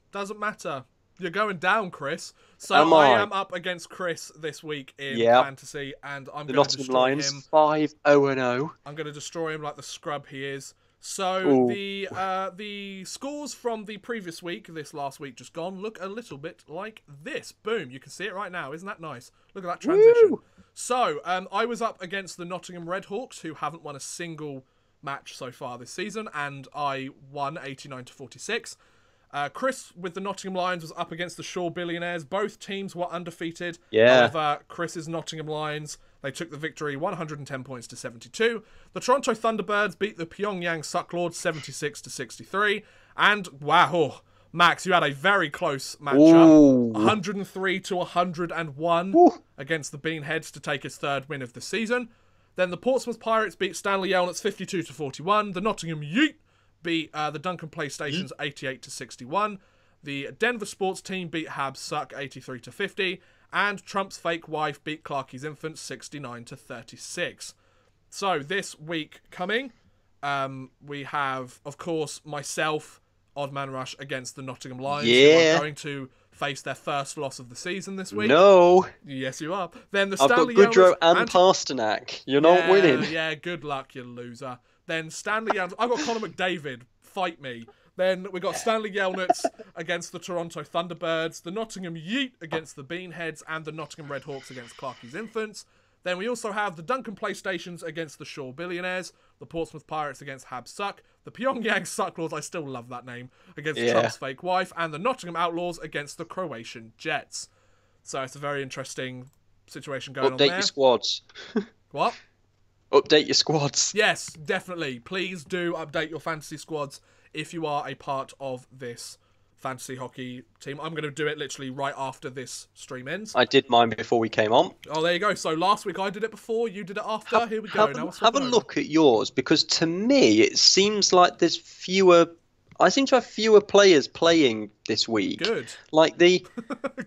You're going down, Chris. So I am up against Chris this week in fantasy, and I'm going to destroy him. 5-0-0. I'm going to destroy him like the scrub he is. So the scores from the previous week, this last week just gone, look a little bit like this. Boom! You can see it right now. Isn't that nice? Look at that transition. Woo! So I was up against the Nottingham Redhawks, who haven't won a single match so far this season, and I won 89-46. Chris with the Nottingham Lions was up against the Shaw Billionaires. Both teams were undefeated. Yeah. However, Chris's Nottingham Lions, they took the victory 110 points to 72. The Toronto Thunderbirds beat the Pyongyang Sucklords 76-63. And, wow, Max, you had a very close matchup. 103-101 against the Beanheads to take his 3rd win of the season. Then the Portsmouth Pirates beat Stanley Yelnats 52-41. The Nottingham Yeet beat the Duncan PlayStations 88-61. The Denver Sports Team beat Habs Suck 83-50. And Trump's Fake Wife beat Clarkie's Infants 69-36. So this week coming, we have, of course, myself, Odd Man Rush against the Nottingham Lions. Yeah. Who are going to face their first loss of the season this week. No. Yes, you are. Then the I've got Stanley Goodrow Yelnats and Pasternak. You're not winning. Yeah, good luck, you loser. Then Stanley Yelnats. I've got Connor McDavid. Fight me. Then we got Stanley Yelnats against the Toronto Thunderbirds, the Nottingham Yeet against the Beanheads, and the Nottingham Redhawks against Clarkie's Infants. Then we also have the Duncan PlayStations against the Shaw Billionaires, the Portsmouth Pirates against Hab Suck, the Pyongyang Sucklaws, I still love that name, against Trump's fake wife, and the Nottingham Outlaws against the Croatian Jets. So it's a very interesting situation going on there. Update your squads. What? Update your squads. Yes, definitely. Please do update your fantasy squads if you are a part of this fantasy hockey team. I'm going to do it literally right after this stream ends. I did mine before we came on. Oh, there you go. So last week I did it before, you did it after. Here we go. Have a look at yours, because to me it seems like there's fewer. I seem to have fewer players playing this week. Good. Like the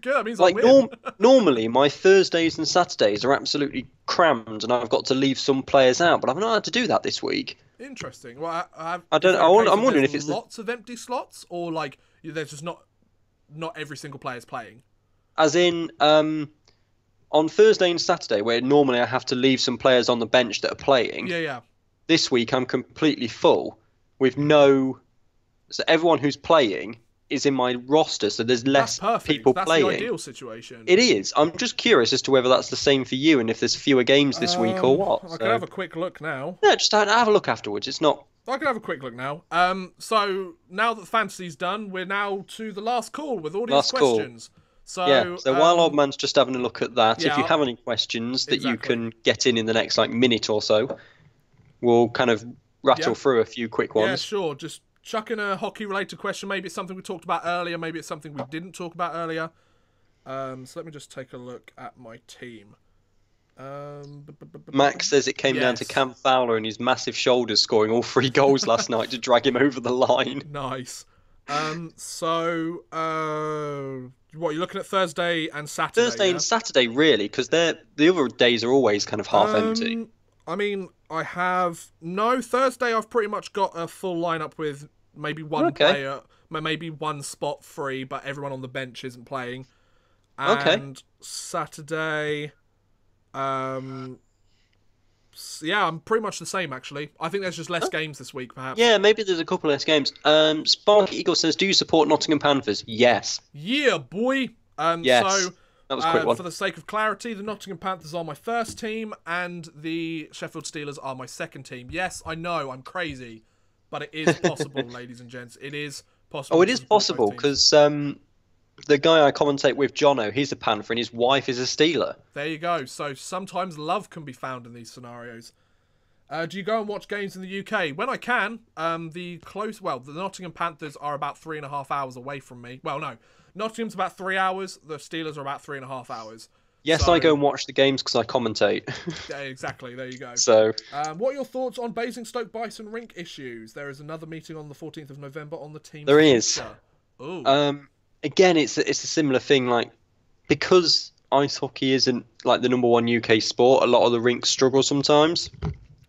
good. That means like I win. Normally my Thursdays and Saturdays are absolutely crammed, and I've got to leave some players out, but I've not had to do that this week. Interesting. Well, I don't. I'm wondering if it's lots of empty slots, or like there's just not every single player's playing. As in, on Thursday and Saturday, where normally I have to leave some players on the bench that are playing. Yeah. This week I'm completely full with no. So everyone who's playing is in my roster, so there's less people playing. That's the ideal situation. It is. I'm just curious as to whether that's the same for you, and if there's fewer games this week or what. I can have a quick look now. Yeah, just have a look afterwards. It's not. I can have a quick look now. So now that the fantasy's done, we're now to the last call with audience questions. So while Old Man's just having a look at that, if you have any questions that you can get in the next minute or so, we'll kind of rattle through a few quick ones. Yeah, sure. Just chuck in a hockey-related question. Maybe it's something we talked about earlier. Maybe it's something we didn't talk about earlier. So let me just take a look at my team. Max says it came down to Cam Fowler and his massive shoulders scoring all 3 goals last night to drag him over the line. Nice. So what, you're looking at Thursday and Saturday? Thursday and Saturday, really, because the other days are always kind of half empty. I mean, I have... No, Thursday I've pretty much got a full lineup with maybe one player, maybe one spot free, but everyone on the bench isn't playing. And Saturday... yeah, I'm pretty much the same, actually. I think there's just less games this week, perhaps. Yeah, maybe there's a couple less games. Spark Eagle says, do you support Nottingham Panthers? Yes. Yeah, boy. Yes. So, that was a quick one. For the sake of clarity, the Nottingham Panthers are my first team, and the Sheffield Steelers are my second team. Yes, I know, I'm crazy, but it is possible, ladies and gents. It is possible. Oh, it is possible, because the guy I commentate with, Jono, he's a Panther and his wife is a Steeler. There you go. So sometimes love can be found in these scenarios. Do you go and watch games in the UK? When I can. The Nottingham Panthers are about 3.5 hours away from me. Well, no. Nottingham's about 3 hours. The Steelers are about 3.5 hours. Yes, I go and watch the games because I commentate. Yeah, exactly. There you go. So, what are your thoughts on Basingstoke Bison rink issues? There is another meeting on the 14th of November on the team. There is. Ooh. Again, it's a similar thing. Because ice hockey isn't the number 1 UK sport, a lot of the rinks struggle sometimes.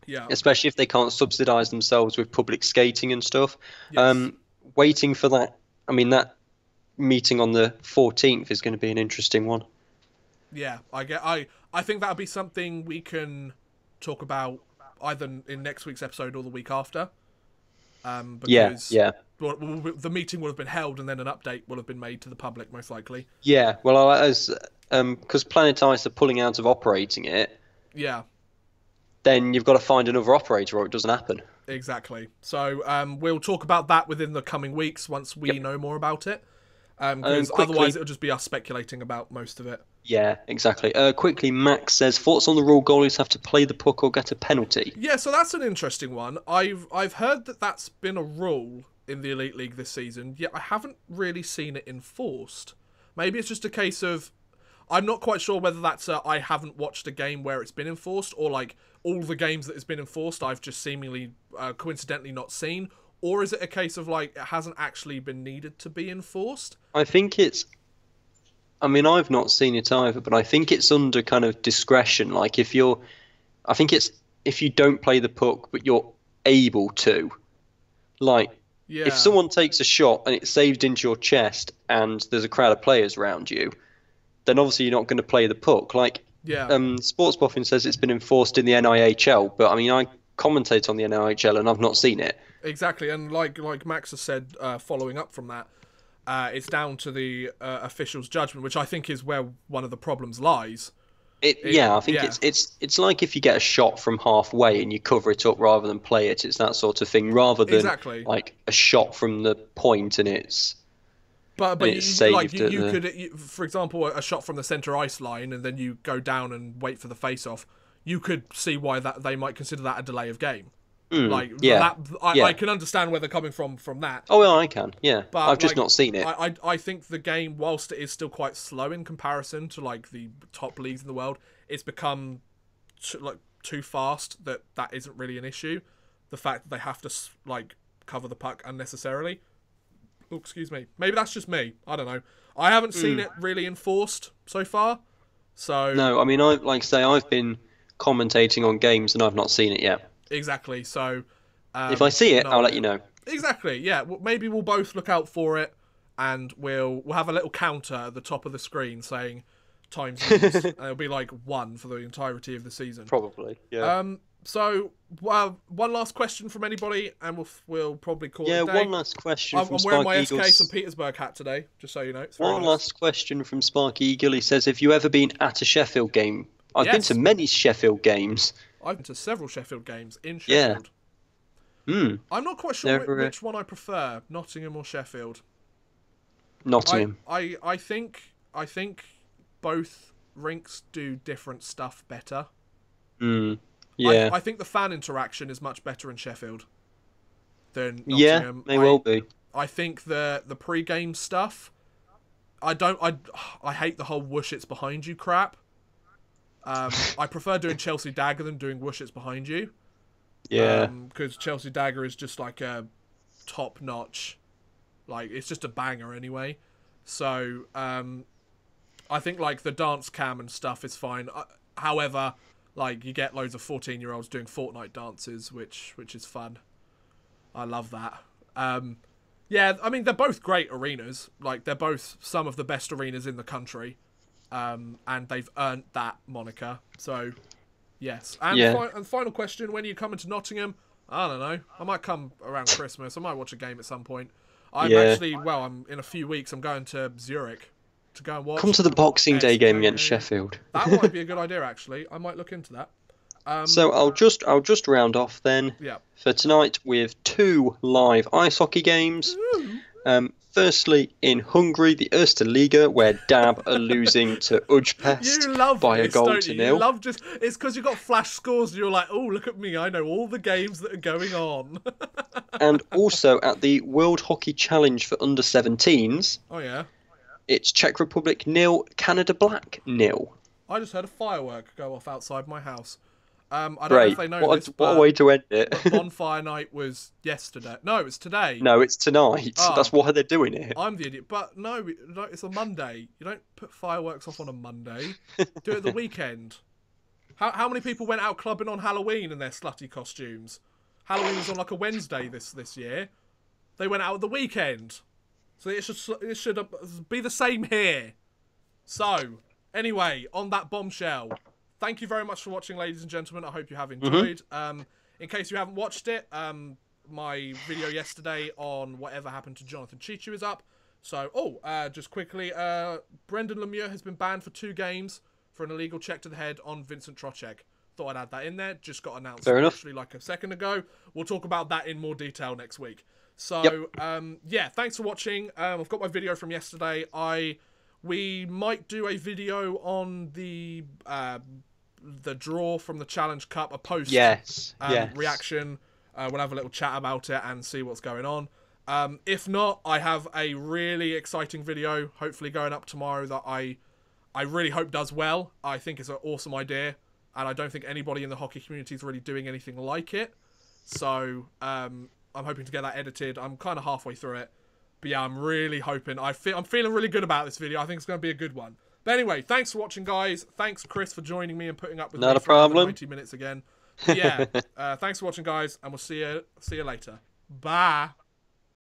Yeah. Especially if they can't subsidise themselves with public skating and stuff. Yes. Waiting for that. I mean, that meeting on the 14th is going to be an interesting one. Yeah, I think that'll be something we can talk about either in next week's episode or the week after. Because the meeting will have been held and then an update will have been made to the public, most likely. Yeah, well, because Planet Ice are pulling out of operating it. Yeah. Then you've got to find another operator or it doesn't happen. Exactly. So we'll talk about that within the coming weeks once we know more about it. Because otherwise it'll just be us speculating about most of it. Yeah, exactly. Quickly, Max says, thoughts on the rule goalies have to play the puck or get a penalty? Yeah, so that's an interesting one. I've heard that that's been a rule in the Elite League this season, yet I haven't really seen it enforced. Maybe it's just a case of... I'm not quite sure whether that's I haven't watched a game where it's been enforced, or all the games that it's been enforced I've just seemingly coincidentally not seen. Or is it a case of it hasn't actually been needed to be enforced? I think it's... I mean, I've not seen it either, but I think it's under kind of discretion. If you don't play the puck, but you're able to, Yeah. If someone takes a shot and it's saved into your chest and there's a crowd of players around you, then obviously you're not going to play the puck. Like, Yeah. Sports Boffin says it's been enforced in the NIHL, but I mean, I commentate on the NIHL and I've not seen it. Exactly, and like Max has said, following up from that, it's down to the official's judgment, which I think is where one of the problems lies. Yeah, I think it's like if you get a shot from halfway and you cover it up rather than play it. It's that sort of thing, rather than Exactly. like a shot from the point and it's But it's saved you could, for example, a shot from the center ice line, and then you go down and wait for the face off. You could see why that they might consider that a delay of game. I can understand where they're coming from that. Oh, well, I can. Yeah, But I've just not seen it. I think the game, whilst it is still quite slow in comparison to like the top leagues in the world, it's become too fast that isn't really an issue. The fact that they have to like cover the puck unnecessarily. Oh, excuse me. Maybe that's just me. I don't know. I haven't seen it really enforced so far. So No, I mean, like I say, I've been commentating on games and I've not seen it yet. exactly. So If I see it, I'll let you know. Exactly. Yeah. Well, maybe we'll both look out for it, and we'll have a little counter at the top of the screen saying times used, and it'll be like 1 for the entirety of the season. Probably. Yeah. So one last question from anybody, and we'll probably call it a day. One last question I'm from wearing Spark my Eagles. SK St. Petersburg hat today, just so you know. It's very One nice. last question from Spark Eagle. He says, "Have you ever been at a Sheffield game?" I've been Yes. to many Sheffield games. I've been to several Sheffield games in Sheffield. Yeah. I'm not quite sure They're, which one I prefer, Nottingham or Sheffield. Nottingham. I think both rinks do different stuff better. Yeah. I think the fan interaction is much better in Sheffield than Yeah, Nottingham. may well be. I think the pre-game stuff. I hate the whole whoosh it's behind you crap. I prefer doing Chelsea Dagger than doing whoosh it's behind you. Yeah. Because Chelsea Dagger is just like a top notch, like it's just a banger anyway. So I think like the dance cam and stuff is fine. However, like you get loads of 14-year-olds doing Fortnite dances, which is fun. I love that. Yeah, I mean they're both great arenas. Like they're both some of the best arenas in the country, and they've earned that moniker. So yes. And and final question: when you come into Nottingham, I don't know. I might come around Christmas. I might watch a game at some point. I'm in a few weeks. I'm going to Zurich to go and watch. Come to the Boxing Day game against Sheffield. That might be a good idea, actually. I might look into that. So I'll just round off then Yeah. for tonight with 2 live ice hockey games. Firstly, in Hungary, the Erste Liga, where Dab are losing to Ujpest by a goal to nil. You love it's because you've got flash scores and you're like, oh, look at me, I know all the games that are going on. And also at the World Hockey Challenge for under 17s, Oh yeah. it's Czech Republic 0, Canada Black 0. I just heard a firework go off outside my house. I don't know Great. if they know What this, a way to end it. but bonfire night was yesterday. No, it was today. No, it's tonight. Oh. That's why they're doing it. I'm the idiot. But no, it's a Monday. You don't put fireworks off on a Monday. Do it the weekend. How many people went out clubbing on Halloween in their slutty costumes? Halloween was on like a Wednesday this year. They went out at the weekend. So it should be the same here. So, anyway, on that bombshell, thank you very much for watching, ladies and gentlemen. I hope you have enjoyed. In case you haven't watched it, my video yesterday on whatever happened to Jonathan Chichu is up. So, just quickly, Brendan Lemieux has been banned for 2 games for an illegal check to the head on Vincent Trocek. Thought I'd add that in there. Just got announced literally like a second ago. We'll talk about that in more detail next week. So, yeah, thanks for watching. I've got my video from yesterday. We might do a video on the draw from the Challenge Cup, a post reaction. We'll have a little chat about it and see what's going on. If not, I have a really exciting video, hopefully going up tomorrow, that I really hope does well. I think it's an awesome idea, and I don't think anybody in the hockey community is really doing anything like it. So I'm hoping to get that edited. I'm kind of halfway through it. But yeah, I'm really hoping. I'm feeling really good about this video. I think it's going to be a good one. But anyway, thanks for watching, guys. Thanks, Chris, for joining me and putting up with me for another 90 minutes again. But yeah, thanks for watching, guys, and we'll see you later. Bye.